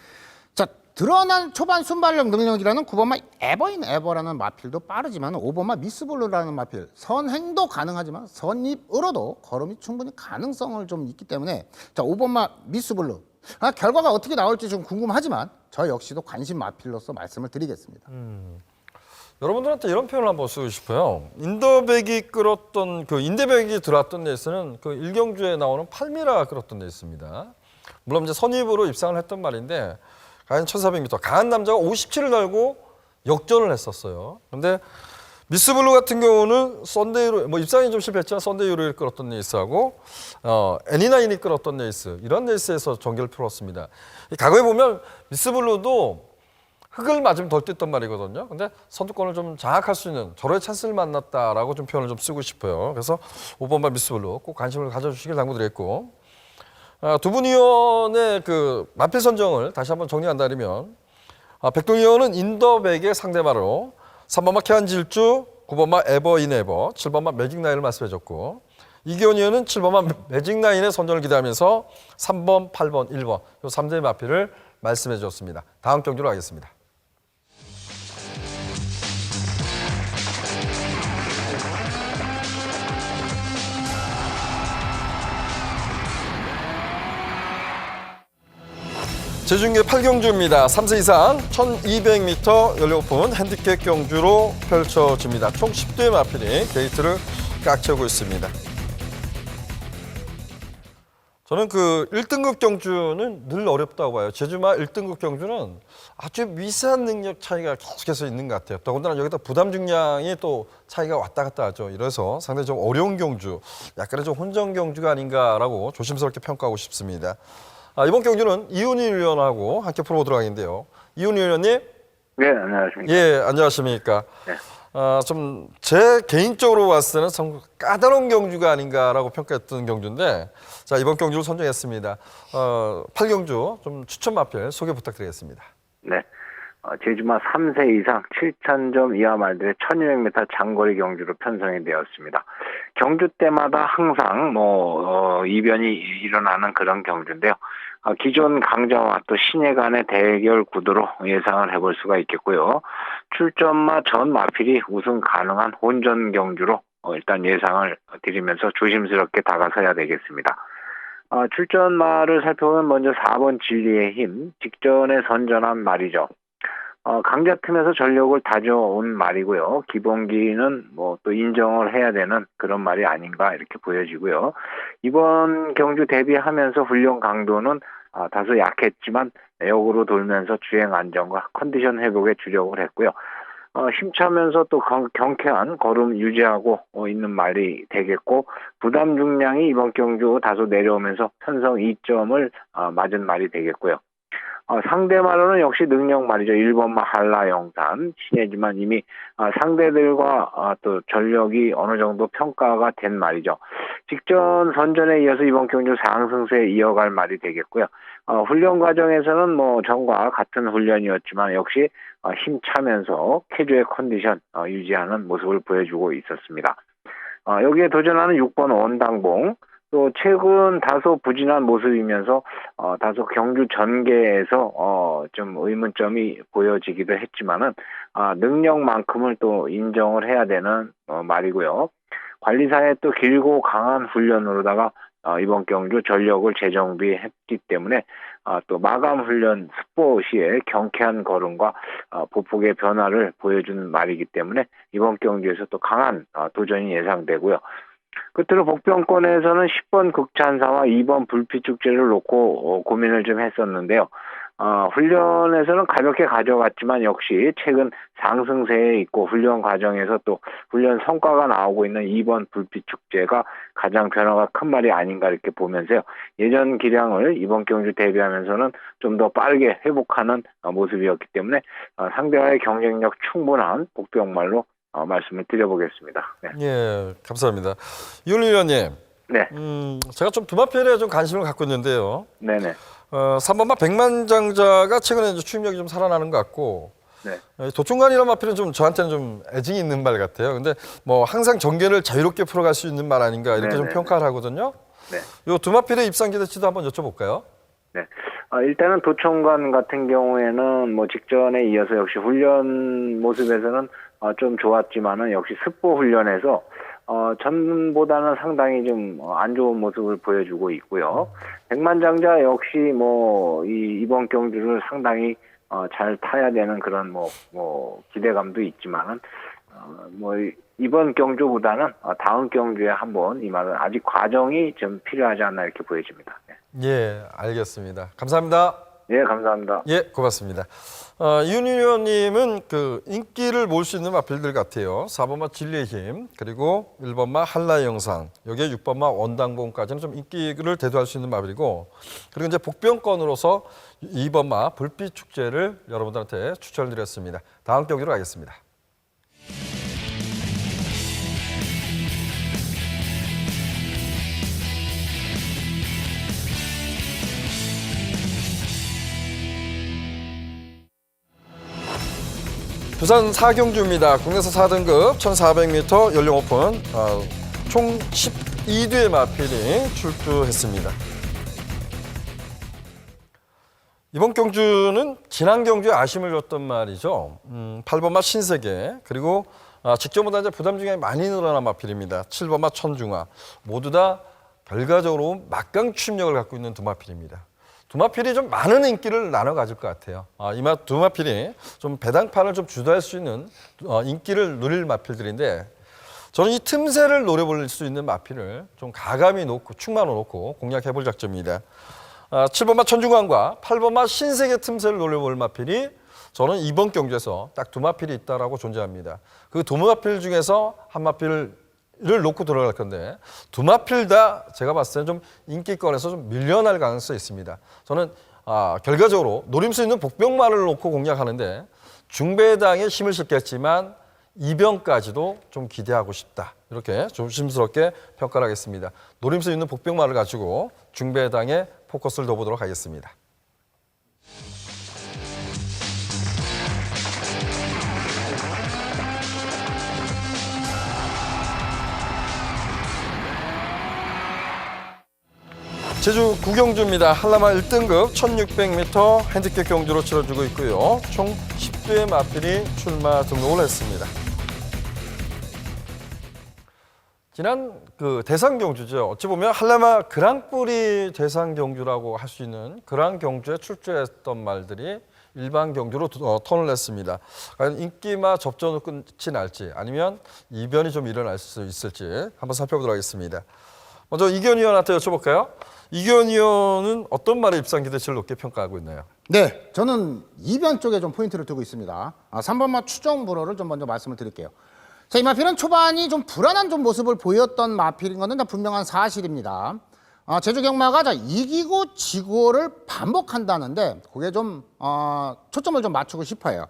[SPEAKER 2] 자, 드러난 초반 순발력 능력이라는 9번마 에버인 에버라는 마필도 빠르지만 5번마 미스블루라는 마필 선행도 가능하지만 선입으로도 걸음이 충분히 가능성을 좀 있기 때문에 자, 5번마 미스블루 결과가 어떻게 나올지 좀 궁금하지만 저 역시도 관심 마필로서 말씀을 드리겠습니다.
[SPEAKER 1] 여러분들한테 이런 표현을 한번 쓰고 싶어요. 인더백이 끌었던 인대백이 들어왔던 레이스는 1경주에 나오는 팔미라가 끌었던 레이스입니다. 물론 이제 선입으로 입상을 했던 말인데 과연 1,400m 강한 남자가 57을 달고 역전을 했었어요. 근데 미스블루 같은 경우는 썬데이로 입상이 좀 실패했지만 썬데이로 끌었던 레이스하고 애니나인이 끌었던 레이스 이런 레이스에서 전개를 풀었습니다. 과거에 보면 미스블루도 흙을 맞으면 덜 뛰었단 말이거든요. 근데 선두권을 좀 장악할 수 있는 저로의 찬스를 만났다라고 좀 표현을 좀 쓰고 싶어요. 그래서 5번마 미스블루 꼭 관심을 가져주시길 당부드렸고 두 분 의원의 마필 선정을 다시 한번 정리한다면 백동 의원은 인더백의 상대마로 3번마 케안질주, 9번마 에버인에버, 7번마 매직나인을 말씀해줬고 이기현 의원은 7번마 매직나인의 선전을 기대하면서 3번, 8번, 1번 이 3대의 마필을 말씀해줬습니다. 다음 경주로 가겠습니다. 제중계 8경주입니다. 3세 이상 1200m 연료오픈 핸디캡 경주로 펼쳐집니다. 총 10대의 마필이 게이트를 꽉 채우고 있습니다. 저는 1등급 경주는 늘 어렵다고 봐요. 제주마 1등급 경주는 아주 미세한 능력 차이가 계속해서 있는 것 같아요. 더군다나 여기다 부담 중량이 또 차이가 왔다 갔다 하죠. 이래서 상당히 좀 어려운 경주, 약간의 좀 혼전 경주가 아닌가라고 조심스럽게 평가하고 싶습니다. 이번 경주는 이훈희 의원하고 함께 풀어보도록 하겠는데요. 이훈희 의원님.
[SPEAKER 4] 네, 안녕하십니까.
[SPEAKER 1] 예, 안녕하십니까.
[SPEAKER 4] 네.
[SPEAKER 1] 좀 제 개인적으로 봤을 때는 참 까다로운 경주가 아닌가라고 평가했던 경주인데 자, 이번 경주를 선정했습니다. 8경주 좀 추천 마필 소개 부탁드리겠습니다.
[SPEAKER 4] 네. 제주마 3세 이상 7,000점 이하 말들의 1,200m 장거리 경주로 편성이 되었습니다. 경주 때마다 항상 이변이 일어나는 그런 경주인데요. 기존 강자와 또 신예 간의 대결 구도로 예상을 해볼 수가 있겠고요. 출전마 전 마필이 우승 가능한 혼전 경주로 일단 예상을 드리면서 조심스럽게 다가서야 되겠습니다. 출전마를 살펴보면 먼저 4번 진리의 힘, 직전에 선전한 말이죠. 강자 틈에서 전력을 다져온 말이고요. 기본기는 또 인정을 해야 되는 그런 말이 아닌가 이렇게 보여지고요. 이번 경주 대비하면서 훈련 강도는 다소 약했지만 내역으로 돌면서 주행 안정과 컨디션 회복에 주력을 했고요. 힘차면서 또 경쾌한 걸음 유지하고 있는 말이 되겠고 부담 중량이 이번 경주 다소 내려오면서 편성 2점을 맞은 말이 되겠고요. 상대마로는 역시 능력 말이죠. 1번마 한라영산 신예지만 이미 상대들과 또 전력이 어느 정도 평가가 된 말이죠. 직전 선전에 이어서 이번 경주 상승세 이어갈 말이 되겠고요. 훈련 과정에서는 뭐 전과 같은 훈련이었지만 역시 힘차면서 캐주의 컨디션 유지하는 모습을 보여주고 있었습니다. 여기에 도전하는 6번 원당봉, 또 최근 다소 부진한 모습이면서 다소 경주 전개에서 좀 의문점이 보여지기도 했지만은 능력만큼을 또 인정을 해야 되는 말이고요. 관리사의 또 길고 강한 훈련으로다가 이번 경주 전력을 재정비했기 때문에 또 마감 훈련 스포 시에 경쾌한 걸음과 보폭의 변화를 보여준 말이기 때문에 이번 경주에서 또 강한 도전이 예상되고요. 끝으로 복병권에서는 10번 극찬사와 2번 불피축제를 놓고 고민을 좀 했었는데요. 훈련에서는 가볍게 가져갔지만 역시 최근 상승세에 있고 훈련 과정에서 또 훈련 성과가 나오고 있는 2번 불피축제가 가장 변화가 큰 말이 아닌가 이렇게 보면서요. 예전 기량을 이번 경주 대비하면서는 좀 더 빠르게 회복하는 모습이었기 때문에 상대와의 경쟁력 충분한 복병말로 말씀을 드려보겠습니다. 네.
[SPEAKER 1] 예, 감사합니다. 윤 의원님,
[SPEAKER 4] 네.
[SPEAKER 1] 제가 좀 두마필에 좀 관심을 갖고 있는데요.
[SPEAKER 4] 네네.
[SPEAKER 1] 3번마 백만장자가 최근에 이제 추임력이 좀 살아나는 것 같고,
[SPEAKER 4] 네.
[SPEAKER 1] 도충관이라는 마필은 좀 저한테는 좀 애증이 있는 말 같아요. 근데 뭐 항상 전개를 자유롭게 풀어갈 수 있는 말 아닌가 이렇게 좀
[SPEAKER 4] 네네네.
[SPEAKER 1] 평가를 하거든요.
[SPEAKER 4] 네.
[SPEAKER 1] 요 두마필의 입상 기대치도 한번 여쭤볼까요?
[SPEAKER 4] 네. 일단은 도청관 같은 경우에는 뭐 직전에 이어서 역시 훈련 모습에서는 좀 좋았지만은 역시 습보 훈련에서 전보다는 상당히 좀 안 좋은 모습을 보여주고 있고요. 백만장자 역시 뭐 이번 경주를 상당히 잘 타야 되는 그런 뭐 기대감도 있지만은 뭐 이번 경주보다는 다음 경주에 한번 이 말은 아직 과정이 좀 필요하지 않나 이렇게 보여집니다. 네.
[SPEAKER 1] 예, 알겠습니다. 감사합니다.
[SPEAKER 4] 예, 감사합니다.
[SPEAKER 1] 예, 고맙습니다. 윤 의원님은 그 인기를 모을 수 있는 마필들 같아요. 4번마 진리의 힘, 그리고 1번마 한라의 영상, 여기에 6번마 원당봉까지는 좀 인기를 대두할 수 있는 마필이고, 그리고 이제 복병권으로서 2번마 불빛 축제를 여러분들한테 추천을 드렸습니다. 다음 경기로 가겠습니다. 부산 4경주입니다. 국내에서 4등급 1400m 연령 오픈 총 12대의 마필이 출두했습니다. 이번 경주는 지난 경주에 아쉬움을 줬던 말이죠. 8번마 신세계, 그리고 직전보다 이제 부담 중에 많이 늘어난 마필입니다. 7번마 천중화, 모두 다 결과적으로 막강 추임력을 갖고 있는 두 마필입니다. 두마필이 좀 많은 인기를 나눠 가질 것 같아요. 이마 두마필이 좀 배당판을 좀 주도할 수 있는 인기를 누릴 마필들인데, 저는 이 틈새를 노려볼 수 있는 마필을 좀 가감히 놓고 충만으로 놓고 공략해 볼 작전입니다. 7번마 천중환과 8번마 신세계 틈새를 노려볼 마필이 저는 이번 경주에서 딱 두 마필이 있다라고 존재합니다. 그 두 마필 중에서 한 마필을 놓고 들어갈 건데, 두 마필 다 제가 봤을 때는 좀 인기권에서 좀 밀려날 가능성이 있습니다. 저는 결과적으로 노릴 수 있는 복병말을 놓고 공략하는데 중배당에 힘을 실겠지만 이병까지도 좀 기대하고 싶다. 이렇게 조심스럽게 평가를 하겠습니다. 노릴 수 있는 복병말을 가지고 중배당에 포커스를 둬보도록 하겠습니다. 제주 9경주입니다. 한라마 1등급 1600m 핸디캡 경주로 치러지고 있고요. 총 10대의 마필이 출마 등록을 했습니다. 지난 그 대상 경주죠. 어찌 보면 한라마 그랑프리 대상 경주라고 할 수 있는 그랑 경주에 출조했던 말들이 일반 경주로 턴을 냈습니다. 과연 인기마 접전으로 끝이 날지 아니면 이변이 좀 일어날 수 있을지 한번 살펴보도록 하겠습니다. 먼저 이기현 의원한테 여쭤볼까요? 이기현 의원은 어떤 말의 입상 기대치를 높게 평가하고 있나요?
[SPEAKER 2] 네, 저는 이변 쪽에 좀 포인트를 두고 있습니다. 3번마 추정 불허를 좀 먼저 말씀을 드릴게요. 자, 이 마필은 초반이 좀 불안한 좀 모습을 보였던 마필인 것은 분명한 사실입니다. 제주 경마가 이기고 지고를 반복한다는데 그게 좀 초점을 좀 맞추고 싶어요.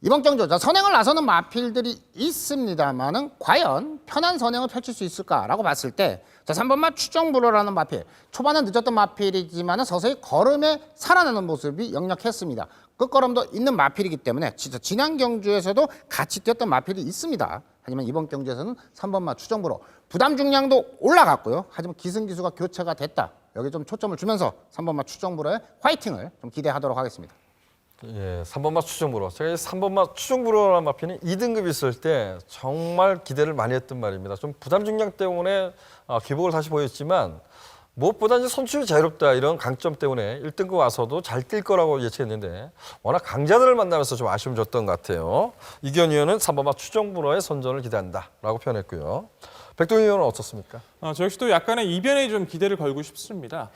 [SPEAKER 2] 이번 경주 선행을 나서는 마필들이 있습니다만은 과연 편한 선행을 펼칠 수 있을까라고 봤을 때 3번마 추정불허라는 마필, 초반은 늦었던 마필이지만 서서히 걸음에 살아나는 모습이 역력했습니다. 끝걸음도 있는 마필이기 때문에 진짜 지난 경주에서도 같이 뛰었던 마필이 있습니다. 하지만 이번 경주에서는 3번마 추정불허 부담 중량도 올라갔고요. 하지만 기승기수가 교체가 됐다. 여기 좀 초점을 주면서 3번마 추정불허의 화이팅을 좀 기대하도록 하겠습니다.
[SPEAKER 1] 예, 3번마 추정불허. 제가 이 3번마 추정불허라는 마필은 2등급 있을 때 정말 기대를 많이 했던 말입니다. 좀 부담 중량 때문에 기복을 다시 보였지만 무엇보다 이제 선출이 자유롭다 이런 강점 때문에 1등급 와서도 잘 뛸 거라고 예측했는데 워낙 강자들을 만나면서 좀 아쉬움 줬던 것 같아요. 이견 위원은 3번마 추정불허의 선전을 기대한다라고 표현했고요. 백동희 의원은 어떻습니까?
[SPEAKER 3] 저 역시도 약간의 이변에 좀 기대를 걸고 싶습니다.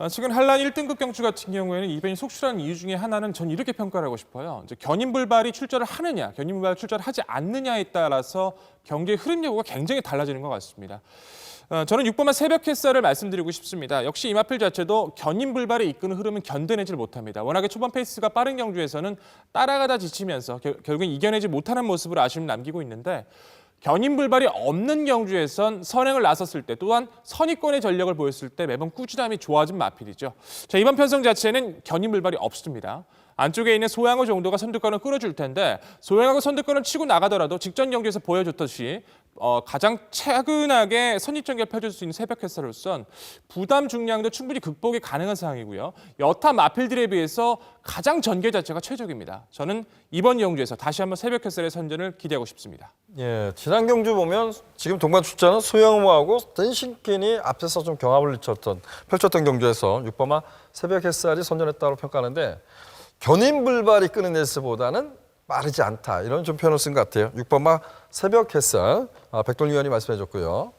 [SPEAKER 3] 최근 한란 1등급 경주 같은 경우에는 이변이 속출한 이유 중에 하나는 전 이렇게 평가를 하고 싶어요. 이제 견인불발이 출전을 하느냐, 견인불발 출전을 하지 않느냐에 따라서 경기의 흐름 여부가 굉장히 달라지는 것 같습니다. 저는 6번마 새벽 햇살을 말씀드리고 싶습니다. 역시 이 마필 자체도 견인불발이 이끄는 흐름은 견뎌내질 못합니다. 워낙에 초반 페이스가 빠른 경주에서는 따라가다 지치면서 결국엔 이겨내지 못하는 모습으로 아쉬움을 남기고 있는데 견인불발이 없는 경주에선 선행을 나섰을 때 또한 선의권의 전력을 보였을 때 매번 꾸준함이 좋아진 마필이죠. 자, 이번 편성 자체는 견인불발이 없습니다. 안쪽에 있는 소양호 정도가 선두권을 끌어줄 텐데 소양호 선두권을 치고 나가더라도 직전 경주에서 보여줬듯이 가장 차근하게 선입전개를 펼칠 수 있는 새벽 햇살로선 부담 중량도 충분히 극복이 가능한 상황이고요. 여타 마필들에 비해서 가장 전개 자체가 최적입니다. 저는 이번 경주에서 다시 한번 새벽 햇살의 선전을 기대하고 싶습니다.
[SPEAKER 1] 예, 지난 경주 보면 지금 동반 출전은 소영호하고 댄싱킨이 앞에서 좀 경합을 펼쳤던 경주에서 6번마 새벽 햇살이 선전했다고 평가하는데 견인불발이 끄는 레이스보다는 빠르지 않다 이런 좀 표현을 쓴 것 같아요. 6번마 새벽 햇살 백돌 위원이 말씀해줬고요.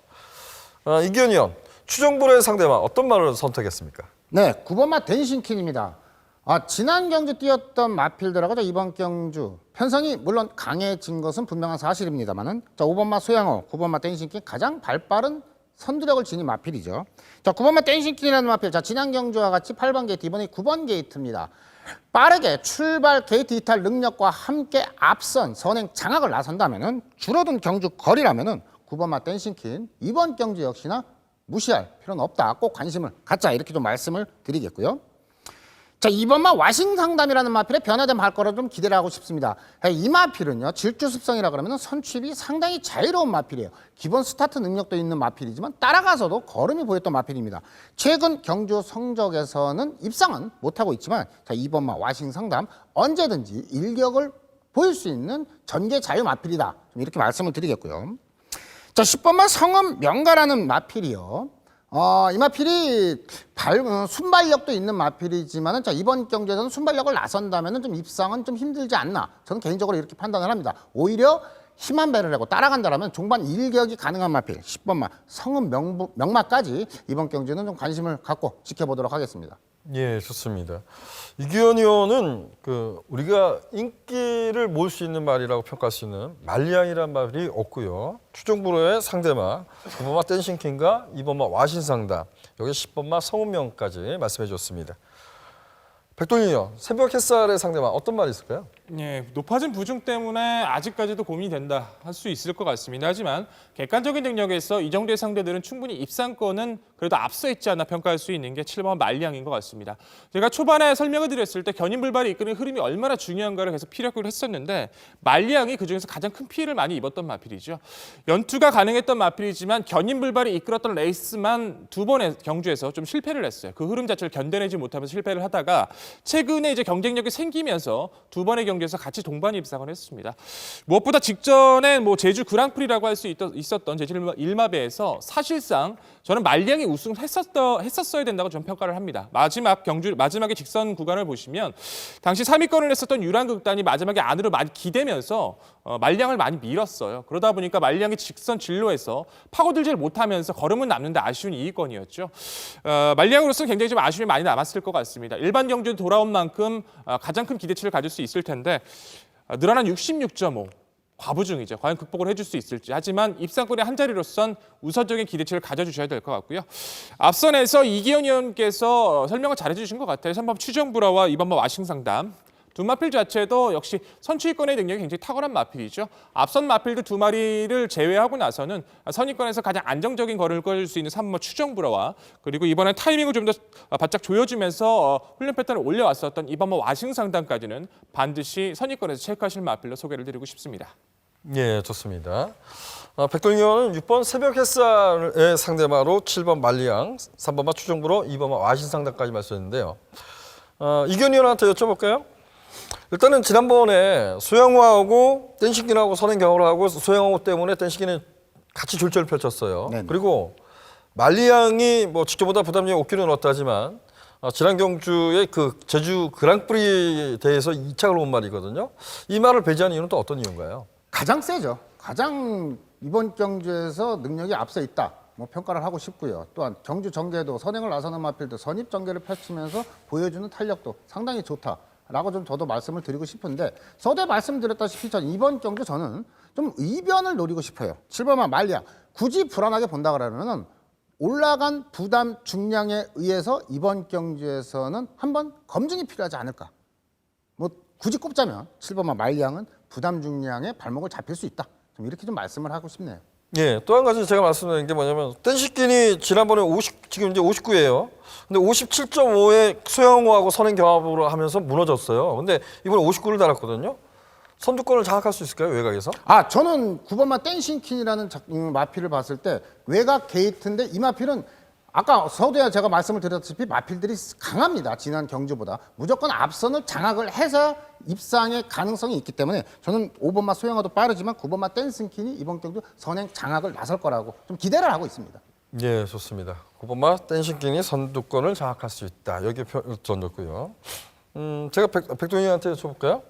[SPEAKER 1] 이기현 위원 추정불허의 상대만 어떤 말을 선택했습니까?
[SPEAKER 2] 네, 9번마 댄싱킨입니다. 지난 경주 뛰었던 마필들하고 이번 경주 편성이 물론 강해진 것은 분명한 사실입니다만은 5번마 소양호, 9번마 댄싱킨 가장 발빠른 선두력을 지닌 마필이죠. 9번마 댄싱킨이라는 마필, 지난 경주와 같이 8번 게이트, 이번에 9번 게이트입니다. 빠르게 출발 게이트 이탈 능력과 함께 앞선 선행 장악을 나선다면은 줄어든 경주 거리라면은 9번마 댄싱킨 이번 경주 역시나 무시할 필요는 없다. 꼭 관심을 갖자 이렇게 좀 말씀을 드리겠고요. 2번마 와싱 상담이라는 마필의 변화된 발걸음을 좀 기대를 하고 싶습니다. 이 마필은요, 질주 습성이라 그러면 선취입이 상당히 자유로운 마필이에요. 기본 스타트 능력도 있는 마필이지만 따라가서도 걸음이 보였던 마필입니다. 최근 경주 성적에서는 입상은 못하고 있지만 2번마 와싱 상담 언제든지 일격을 보일 수 있는 전개 자유 마필이다. 좀 이렇게 말씀을 드리겠고요. 10번마 성음 명가라는 마필이요. 이 마필이 순발력도 있는 마필이지만은 이번 경기에서는 순발력을 나선다면은 좀 입상은 좀 힘들지 않나. 저는 개인적으로 이렇게 판단을 합니다. 오히려 힘한 배를 하고 따라간다라면 종반 일격이 가능한 마필 10번마 성은 명마까지 이번 경기는 좀 관심을 갖고 지켜보도록 하겠습니다.
[SPEAKER 1] 예, 좋습니다. 이기현 의원은 우리가 인기를 모을 수 있는 말이라고 평가할 수 있는 말리앙이라는 말이 없고요. 추정불허의 상대마 9번마 댄싱킹과 2번마 와신상담 여기 10번마 성운명까지 말씀해 줬습니다. 백동희 의원, 새벽 햇살의 상대마 어떤 말이 있을까요?
[SPEAKER 3] 예, 높아진 부중 때문에 아직까지도 고민이 된다 할 수 있을 것 같습니다. 하지만 객관적인 능력에서 이 정도의 상대들은 충분히 입상권은 그래도 앞서 있지 않나 평가할 수 있는 게 7번 말리앙인 것 같습니다. 제가 초반에 설명을 드렸을 때 견인불발이 이끄는 흐름이 얼마나 중요한가를 계속 피력을 했었는데 말리앙이 그중에서 가장 큰 피해를 많이 입었던 마필이죠. 연투가 가능했던 마필이지만 견인불발이 이끌었던 레이스만 2번의 경주에서 좀 실패를 했어요. 그 흐름 자체를 견뎌내지 못하면서 실패를 하다가 최근에 이제 경쟁력이 생기면서 2번의 경주에서 같이 동반 입상을 했습니다. 무엇보다 직전에 제주 그랑프리라고 할 수 있었던 제주 일마배에서 사실상 저는 말리앙이 우승을 했었어야 된다고 저는 평가를 합니다. 마지막에 직선 구간을 보시면 당시 3위권을 했었던 유랑극단이 마지막에 안으로 많이 기대면서 말리앙을 많이 밀었어요. 그러다 보니까 말리앙이 직선 진로에서 파고들지를 못하면서 걸음은 남는데 아쉬운 2위권이었죠. 말리앙으로서는 굉장히 좀 아쉬움이 많이 남았을 것 같습니다. 일반 경주에 돌아온 만큼 가장 큰 기대치를 가질 수 있을 텐데 늘어난 66.5 과부중이죠. 과연 극복을 해줄 수 있을지. 하지만 입상권의 한 자리로선 우선적인 기대치를 가져주셔야 될 것 같고요. 앞선에서 이기현 의원께서 설명을 잘해주신 것 같아요. 3번 추정불화와 2번 와싱상담. 두 마필 자체도 역시 선취권의 능력이 굉장히 탁월한 마필이죠. 앞선 마필들 두 마리를 제외하고 나서는 선의권에서 가장 안정적인 거리를 끌어줄 수 있는 3번 추정불화와 그리고 이번에 타이밍을 좀 더 바짝 조여주면서 훈련 패턴을 올려왔었던 2번 와싱상담까지는 반드시 선의권에서 체크하실 마필로 소개를 드리고 싶습니다.
[SPEAKER 1] 예, 좋습니다. 백돌 의원은 6번 새벽 햇살의 상대마로 7번 말리양, 3번마 추정부로 2번마 와신상담까지 말씀했는데요. 이견 의원한테 여쭤볼까요? 일단은 지난번에 소영호하고 댄시kin하고 선행 경험을 하고 소영호 때문에 댄시kin이 같이 졸전을 펼쳤어요.
[SPEAKER 2] 네네.
[SPEAKER 1] 그리고 말리양이 뭐 직전보다 부담이 5kg 넣었다지만 지난 경주의 그 제주 그랑프리 대회에서 2착을 온 말이거든요. 이 말을 배제한 이유는 또 어떤 이유인가요?
[SPEAKER 2] 가장 세죠. 가장 이번 경주에서 능력이 앞서 있다. 뭐 평가를 하고 싶고요. 또한 경주 전개도 선행을 나서는 마필도 선입 전개를 펼치면서 보여주는 탄력도 상당히 좋다라고 좀 저도 말씀을 드리고 싶은데 서두에 말씀드렸다시피 전 이번 경주 저는 좀 이변을 노리고 싶어요. 7번만 말리야. 굳이 불안하게 본다 그러면은 올라간 부담 중량에 의해서 이번 경주에서는 한번 검증이 필요하지 않을까. 뭐 굳이 꼽자면 7번만 말리양은 부담 중량에 발목을 잡힐 수 있다. 좀 이렇게 좀 말씀을 하고 싶네요.
[SPEAKER 1] 예, 또 한 가지 제가 말씀드린 게 뭐냐면 댄시킨이 지난번에 지금 이제 59예요. 근데 57.5에 소영호하고 선행 경합으로 하면서 무너졌어요. 근데 이번에 59를 달았거든요. 선두권을 장악할 수 있을까요, 외곽에서?
[SPEAKER 2] 저는 9번만 댄싱킨이라는 마필을 봤을 때 외곽 게이트인데 이 마필은 아까 서두에 제가 말씀을 드렸다시피 마필들이 강합니다. 지난 경주보다. 무조건 앞선을 장악을 해서 입상의 가능성이 있기 때문에 저는 5번마 소영아도 빠르지만 9번마 댄싱킨이 이번 경주 선행 장악을 나설 거라고 좀 기대를 하고 있습니다.
[SPEAKER 1] 예, 좋습니다. 9번마 댄싱킨이 선두권을 장악할 수 있다. 여기 던졌고요. 제가 백동희한테 여쭤볼까요?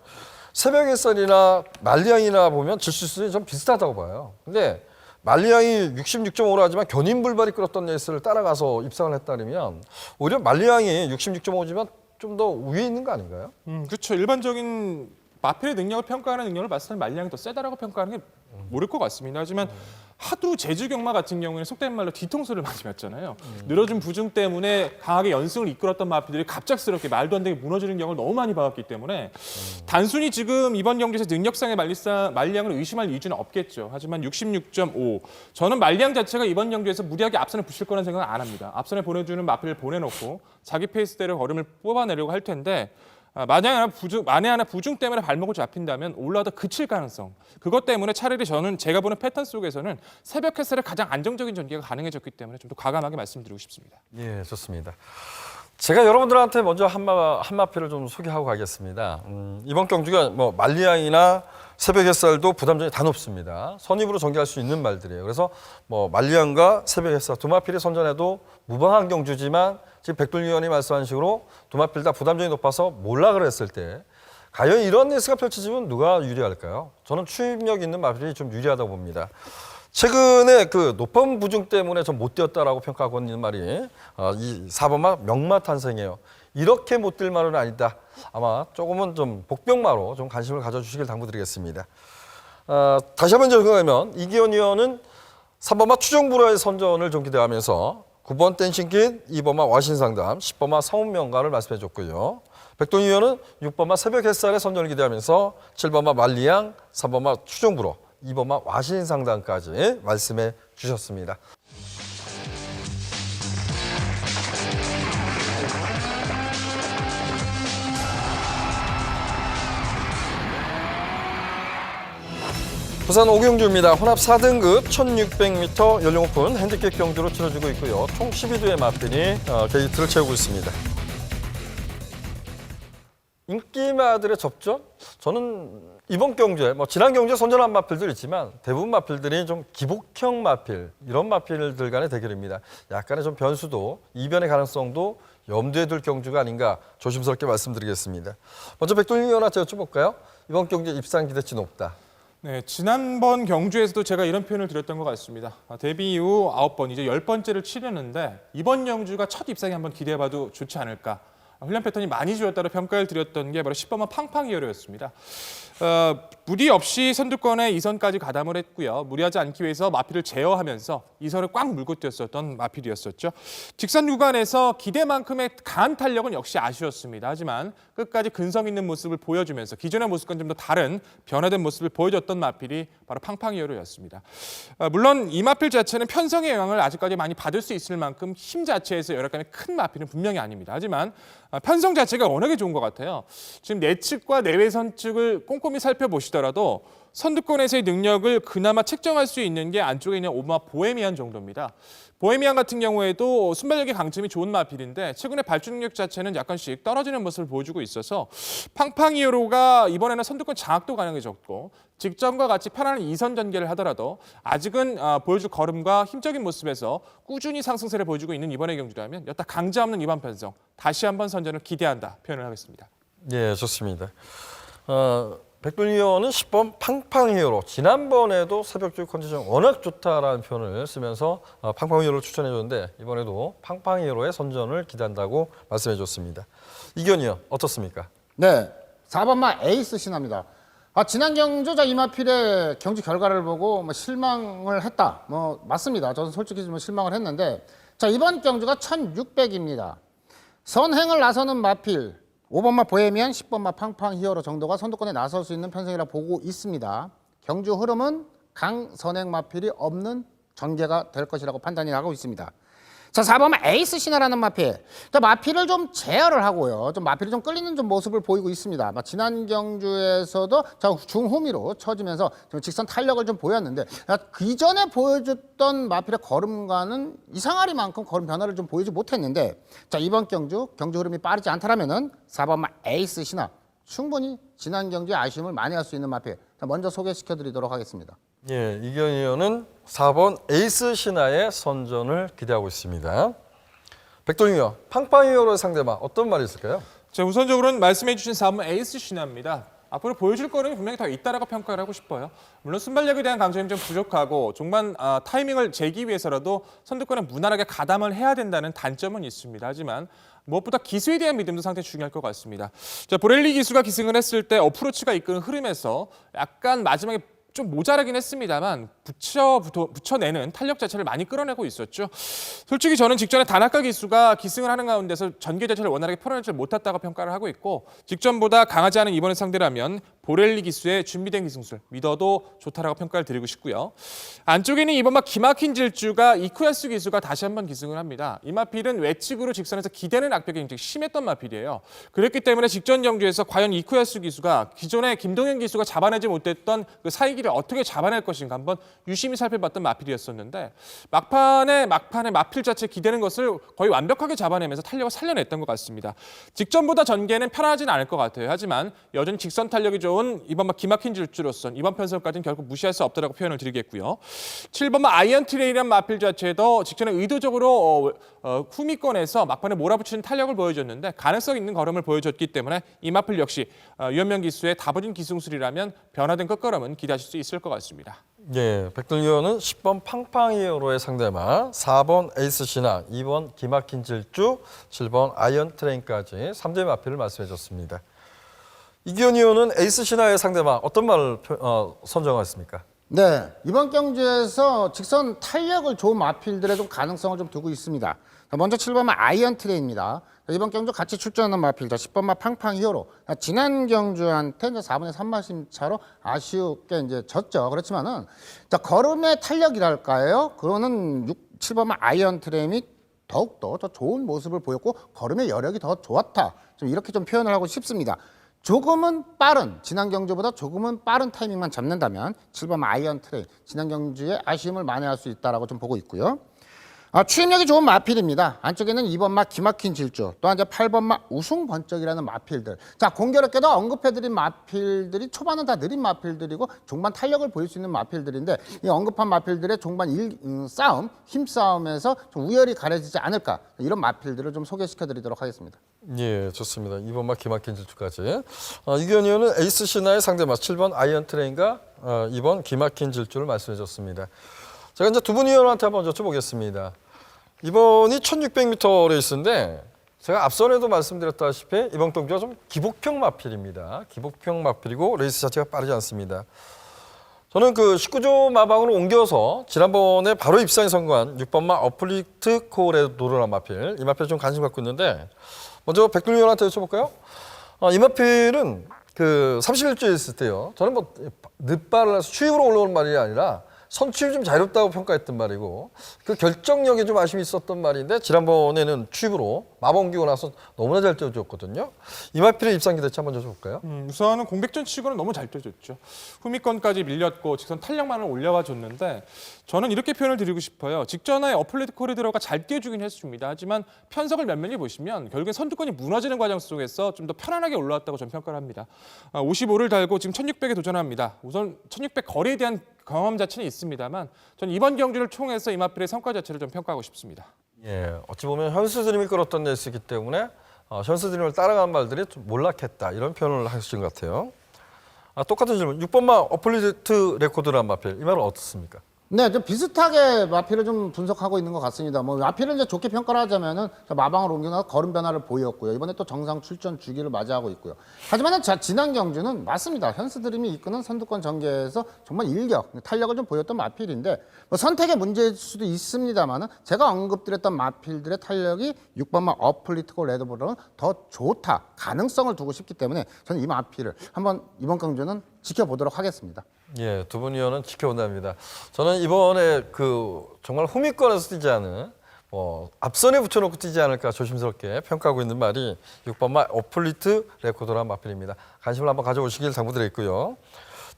[SPEAKER 1] 새벽 햇살이나 말리양이나 보면 질수술이 좀 비슷하다고 봐요. 근데 말리양이 66.5로 하지만 견인불발이 끌었던 레이스를 따라가서 입상을 했다면 오히려 말리양이 66.5지만 좀 더 위에 있는 거 아닌가요?
[SPEAKER 3] 그렇죠. 일반적인 마필의 능력을 평가하는 능력을 봤을 때 말리양이 더 세다라고 평가하는 게 모를 것 같습니다. 하지만 하도 제주 경마 같은 경우에는 속된 말로 뒤통수를 많이 맞잖아요. 늘어진 부중 때문에 강하게 연승을 이끌었던 마필들이 갑작스럽게 말도 안 되게 무너지는 경우를 너무 많이 봐왔기 때문에 단순히 지금 이번 경기에서 능력상의 말리양을 의심할 이유는 없겠죠. 하지만 66.5 저는 말리양 자체가 이번 경기에서 무리하게 앞선을 붙일 거라는 생각은 안 합니다. 앞선에 보내주는 마필을 보내놓고 자기 페이스대로 걸음을 뽑아내려고 할 텐데 만에 하나 부중 때문에 발목을 잡힌다면 올라가다 그칠 가능성. 그것 때문에 차라리 저는 제가 보는 패턴 속에서는 새벽 햇살에 가장 안정적인 전개가 가능해졌기 때문에 좀 더 과감하게 말씀드리고 싶습니다.
[SPEAKER 1] 예, 좋습니다. 제가 여러분들한테 먼저 한마필을 좀 소개하고 가겠습니다. 이번 경주가 뭐 말리양이나 새벽 햇살도 부담점이 다 높습니다. 선입으로 전개할 수 있는 말들이에요. 그래서 뭐 말리양과 새벽 햇살 두 마필이 선전해도 무방한 경주지만 지금 백돌 위원이 말씀한 식으로 두 마필 다 부담점이 높아서 몰락을 했을 때 과연 이런 레이스가 펼쳐지면 누가 유리할까요? 저는 추임력 있는 마필이 좀 유리하다고 봅니다. 최근에 그 높은 부중 때문에 좀 못 뛰었다라고 평가하고 있는 말이 이 4번마 명마 탄생이에요. 이렇게 못 뛸 말은 아니다. 아마 조금은 좀 복병마로 좀 관심을 가져주시길 당부드리겠습니다. 다시 한번 정리하면 이기현 의원은 3번마 추정불화의 선전을 좀 기대하면서 9번 댄싱킨, 2번마 와신상담, 10번마 성운명가를 말씀해줬고요. 백동희 의원은 6번마 새벽 햇살의 선전을 기대하면서 7번마 말리양, 3번마 추정불화, 2번마 와신상담까지 말씀해 주셨습니다. 부산 오경주입니다. 혼합 4등급 1600m 연령 오픈 핸디캡 경주로 치러지고 있고요. 총 12두의 마필이 게이트를 채우고 있습니다. 인기마들의 접전? 저는 이번 경주에 지난 경주에 선전한 마필들 있지만 대부분 마필들이 좀 기복형 마필 이런 마필들 간의 대결입니다. 약간의 좀 변수도 이변의 가능성도 염두에 둘 경주가 아닌가 조심스럽게 말씀드리겠습니다. 먼저 백동희 의원한테 여쭤볼까요? 이번 경주 입상 기대치 높다.
[SPEAKER 3] 네, 지난번 경주에서도 제가 이런 표현을 드렸던 것 같습니다. 데뷔 이후 9번, 이제 10번째를 치르는데 이번 경주가 첫 입상에 한번 기대해봐도 좋지 않을까. 훈련 패턴이 많이 좋았다고 평가를 드렸던 게 바로 10번만 팡팡이어였습니다. 무리 없이 선두권에 2선까지 가담을 했고요. 무리하지 않기 위해서 마필을 제어하면서 2선을 꽉 물고 뛰었었던 마필이었었죠. 직선 구간에서 기대만큼의 강한 탄력은 역시 아쉬웠습니다. 하지만 끝까지 근성 있는 모습을 보여주면서 기존의 모습과는 좀 더 다른 변화된 모습을 보여줬던 마필이 바로 팡팡히어로였습니다. 물론 이 마필 자체는 편성의 영향을 아직까지 많이 받을 수 있을 만큼 힘 자체에서 열악감이 큰 마필은 분명히 아닙니다. 하지만 편성 자체가 워낙에 좋은 것 같아요. 지금 내측과 내외선 측을 꼼꼼히 살펴보시더라도 선두권에서의 능력을 그나마 책정할 수 있는 게 안쪽에 있는 오마 보헤미안 정도입니다. 보헤미안 같은 경우에도 순발력의 강점이 좋은 마필인데 최근에 발주 능력 자체는 약간씩 떨어지는 모습을 보여주고 있어서 팡팡히어로가 이번에는 선두권 장악도 가능해졌고 직전과 같이 편안한 2선 전개를 하더라도 아직은 보여줄 걸음과 힘적인 모습에서 꾸준히 상승세를 보여주고 있는 이번의 경주라면 여타 강자 없는 이번 편성 다시 한번 선전을 기대한다 표현을 하겠습니다.
[SPEAKER 1] 예, 좋습니다. 백돌리언은 10번 팡팡히어로 지난번에도 새벽주 컨디션 워낙 좋다라는 표현을 쓰면서 팡팡히어로를 추천해줬는데 이번에도 팡팡히어로의 선전을 기대한다고 말씀해줬습니다. 이견이요 어떻습니까?
[SPEAKER 2] 네, 4번마 에이스 신화입니다. 지난 경주자 이마필의 경주 결과를 보고 실망을 했다. 맞습니다. 저는 솔직히 좀 실망을 했는데 자 이번 경주가 1600입니다. 선행을 나서는 마필 5번마 보헤미안, 10번마 팡팡히어로 정도가 선두권에 나설 수 있는 편성이라 보고 있습니다. 경주 흐름은 강선행 마필이 없는 전개가 될 것이라고 판단이 나고 있습니다. 자, 4번마 에이스 신화라는 마필. 자, 마필을 좀 제어를 하고요. 좀 마필이 좀 끌리는 좀 모습을 보이고 있습니다. 지난 경주에서도 중후미로 쳐지면서 좀 직선 탄력을 좀 보였는데 그 이전에 보여줬던 마필의 걸음과는 이상하리만큼 걸음 변화를 좀 보이지 못했는데 자, 이번 경주 흐름이 빠르지 않다라면은 4번마 에이스 신화 충분히 지난 경주의 아쉬움을 만회할 수 있는 마필. 자, 먼저 소개시켜 드리도록 하겠습니다.
[SPEAKER 1] 예, 이견 의원은 4번 에이스 신화의 선전을 기대하고 있습니다. 백동희 의원, 팡팡히어로의 상대방 어떤 말이 있을까요?
[SPEAKER 3] 자, 우선적으로는 말씀해 주신 4번 에이스 신화입니다. 앞으로 보여줄 거는 분명히 더 있다라고 평가를 하고 싶어요. 물론 순발력에 대한 강점이 좀 부족하고 종반 타이밍을 재기 위해서라도 선두권에 무난하게 가담을 해야 된다는 단점은 있습니다. 하지만 무엇보다 기수에 대한 믿음도 상당히 중요할 것 같습니다. 자, 보렐리 기수가 기승을 했을 때 어프로치가 이끄는 흐름에서 약간 마지막에 좀 모자라긴 했습니다만 붙여내는 탄력 자체를 많이 끌어내고 있었죠. 솔직히 저는 직전에 다나카 기수가 기승을 하는 가운데서 전개 자체를 원활하게 풀어내지 못했다고 평가를 하고 있고 직전보다 강하지 않은 이번의 상대라면 보렐리 기수의 준비된 기승술 믿어도 좋다라고 평가를 드리고 싶고요. 안쪽에는 이번막 기막힌 질주가 이쿠야스 기수가 다시 한번 기승을 합니다. 이 마필은 외측으로 직선에서 기대는 악벽이 굉장히 심했던 마필이에요. 그렇기 때문에 직전 경주에서 과연 이쿠야스 기수가 기존의 김동현 기수가 잡아내지 못했던 그 사이기를 어떻게 잡아낼 것인가 한번 유심히 살펴봤던 마필이었었는데 막판에 마필 자체 기대는 것을 거의 완벽하게 잡아내면서 탄력을 살려냈던 것 같습니다. 직전보다 전개는 편하진 않을 것 같아요. 하지만 여전히 직선 탄력이 좋은 이번 막 기막힌 질주로선 이번 편성까지는 결국 무시할 수 없다라고 표현을 드리겠고요. 7번 아이언 트레이란 마필 자체도 직전에 의도적으로 후미권에서 막판에 몰아붙이는 탄력을 보여줬는데 가능성 있는 걸음을 보여줬기 때문에 이 마필 역시 유현명 기수의 다부진 기승술이라면 변화된 끝걸음은 기대하실 수 있을 것 같습니다.
[SPEAKER 1] 예, 백동희 의원은 10번 팡팡히어로의 상대방, 4번 에이스 신화, 2번 기막힌 질주, 7번 아이언 트레인까지 3대 마필을 말씀해 줬습니다. 이기현 의원은 에이스 신화의 상대방 어떤 말을 선정하셨습니까?
[SPEAKER 2] 네, 이번 경주에서 직선 탄력을 좋은 마필들의 좀 가능성을 좀 두고 있습니다. 먼저 7번마 아이언 트레이입니다. 이번 경주 같이 출전하는 마필, 10번마 팡팡히어로. 지난 경주한테 이제 4분의 3마심 차로 아쉽게 이제 졌죠. 그렇지만은 걸음의 탄력이랄까요? 그거는 7번마 아이언 트레임이 더욱더 더 좋은 모습을 보였고 걸음의 여력이 더 좋았다. 좀 이렇게 좀 표현을 하고 싶습니다. 조금은 빠른, 지난 경주보다 조금은 빠른 타이밍만 잡는다면 7번 아이언 트레인, 지난 경주의 아쉬움을 만회할 수 있다라고 좀 보고 있고요. 추임력이 좋은 마필입니다. 안쪽에는 2번마 기막힌 질주, 또한 이제 8번마 우승 번쩍이라는 마필들. 자, 공교롭게도 언급해드린 마필들이 초반은 다 느린 마필들이고 종반 탄력을 보일 수 있는 마필들인데 이 언급한 마필들의 종반 싸움, 힘싸움에서 좀 우열이 가려지지 않을까 이런 마필들을 좀 소개시켜드리도록 하겠습니다.
[SPEAKER 1] 예, 좋습니다. 2번마 기막힌 질주까지. 이기현 의원은 에이스 신화의 상대방 7번 아이언 트레인과 2번 기막힌 질주를 말씀해 줬습니다. 제가 이제 두 분 의원한테 한번 여쭤보겠습니다. 이번이 1600m 레이스인데 제가 앞선에도 말씀드렸다시피 이번 경주가 좀 기복형 마필입니다. 기복형 마필이고 레이스 자체가 빠르지 않습니다. 저는 그 19조 마방으로 옮겨서 지난번에 바로 입상에 성공한 6번마 어플리트 코레도르라 마필, 이 마필 좀 관심 갖고 있는데 먼저 백돌위원한테 여쭤볼까요? 이 마필은 그 31조에 있을 때요. 저는 뭐 늦발을 해서 추입으로 올라오는 말이 아니라 선취입이 좀 자유롭다고 평가했던 말이고 그 결정력에 좀 아쉬움이 있었던 말인데 지난번에는 추입으로 마방 옮기고 나서 너무나 잘 뛰어줬거든요. 이 마필의 입상 기대치 한번 여쭤볼까요?
[SPEAKER 3] 우선은 공백전 치고는 너무 잘 뛰어줬죠. 후미권까지 밀렸고 직선 탄력만을 올려와 줬는데 저는 이렇게 표현을 드리고 싶어요. 직전에 어플리트 코리도로가 잘 뛰어주긴 했습니다. 하지만 편석을 면밀히 보시면 결국엔 선두권이 무너지는 과정 속에서 좀 더 편안하게 올라왔다고 저는 평가를 합니다. 55를 달고 지금 1600에 도전합니다. 우선 1600 거리에 대한 경험 자체는 있습니다만 저는 이번 경주를 통해서 이마필의 성과 자체를 좀 평가하고 싶습니다.
[SPEAKER 1] 예, 어찌 보면 현수드림이 끌었던 레이스이기 때문에 현수드림을 따라가는 말들이 좀 몰락했다 이런 표현을 하신 것 같아요. 똑같은 질문. 6번마 어플리트 레코드란 마필 이 말은 어떻습니까?
[SPEAKER 2] 네, 좀 비슷하게 마필을 좀 분석하고 있는 것 같습니다. 뭐 마필을 이제 좋게 평가를 하자면은 마방을 옮겨나서 걸음 변화를 보였고요. 이번에 또 정상 출전 주기를 맞이하고 있고요. 하지만은 지난 경주는 맞습니다. 현수드림이 이끄는 선두권 전개에서 정말 일격, 탄력을 좀 보였던 마필인데 뭐 선택의 문제일 수도 있습니다만은 제가 언급드렸던 마필들의 탄력이 6번마 어플리트고 레드불은 더 좋다 가능성을 두고 싶기 때문에 저는 이 마필을 한번 이번 경주는 지켜보도록 하겠습니다.
[SPEAKER 1] 예, 두 분 위원은 지켜본답니다. 저는 이번에 그 정말 후미권에서 뛰지 않은 앞선에 붙여놓고 뛰지 않을까 조심스럽게 평가하고 있는 말이 6번마 어플리트 레코드란 마필입니다. 관심을 한번 가져오시길 당부드리겠고요.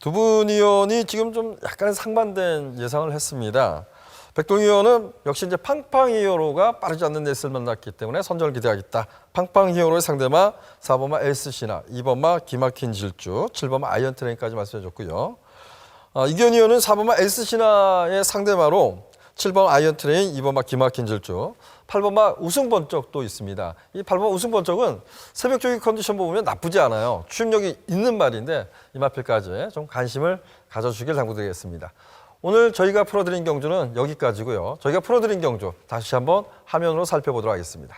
[SPEAKER 1] 두 분 위원이 지금 좀 약간의 상반된 예상을 했습니다. 백동 위원은 역시 이제 팡팡 히어로가 빠르지 않는 레이스를 만났기 때문에 선전을 기대하겠다. 팡팡 히어로의 상대마 4번마 에이스시나, 2번마 기막힌 질주, 7번마 아이언 트레인까지 말씀해 줬고요. 이견 위원은 4번마 에이스시나의 상대마로 7번 아이언 트레인, 2번마 기막힌 질주, 8번마 우승 번쩍도 있습니다. 이 8번 우승 번쩍은 새벽 조기 컨디션 보면 나쁘지 않아요. 추임력이 있는 말인데 이 마필까지 좀 관심을 가져주길 당부드리겠습니다. 오늘 저희가 풀어드린 경주는 여기까지고요. 저희가 풀어드린 경주 다시 한번 화면으로 살펴보도록 하겠습니다.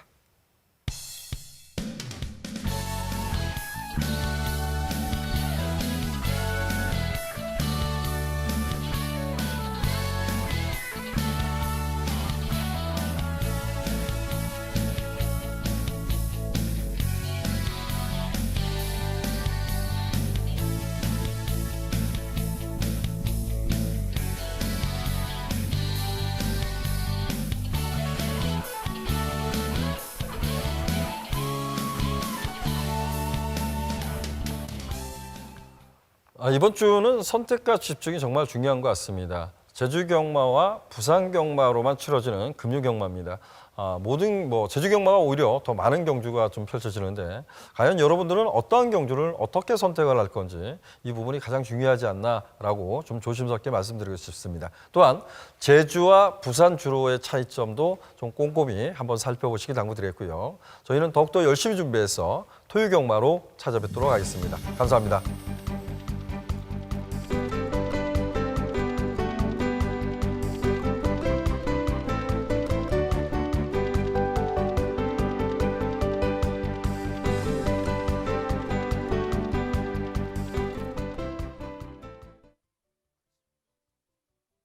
[SPEAKER 1] 이번 주는 선택과 집중이 정말 중요한 것 같습니다. 제주 경마와 부산 경마로만 치러지는 금요 경마입니다. 제주 경마가 오히려 더 많은 경주가 좀 펼쳐지는데 과연 여러분들은 어떠한 경주를 어떻게 선택을 할 건지 이 부분이 가장 중요하지 않나라고 좀 조심스럽게 말씀드리고 싶습니다. 또한 제주와 부산 주로의 차이점도 좀 꼼꼼히 한번 살펴보시기 당부드리겠고요. 저희는 더욱더 열심히 준비해서 토요 경마로 찾아뵙도록 하겠습니다. 감사합니다.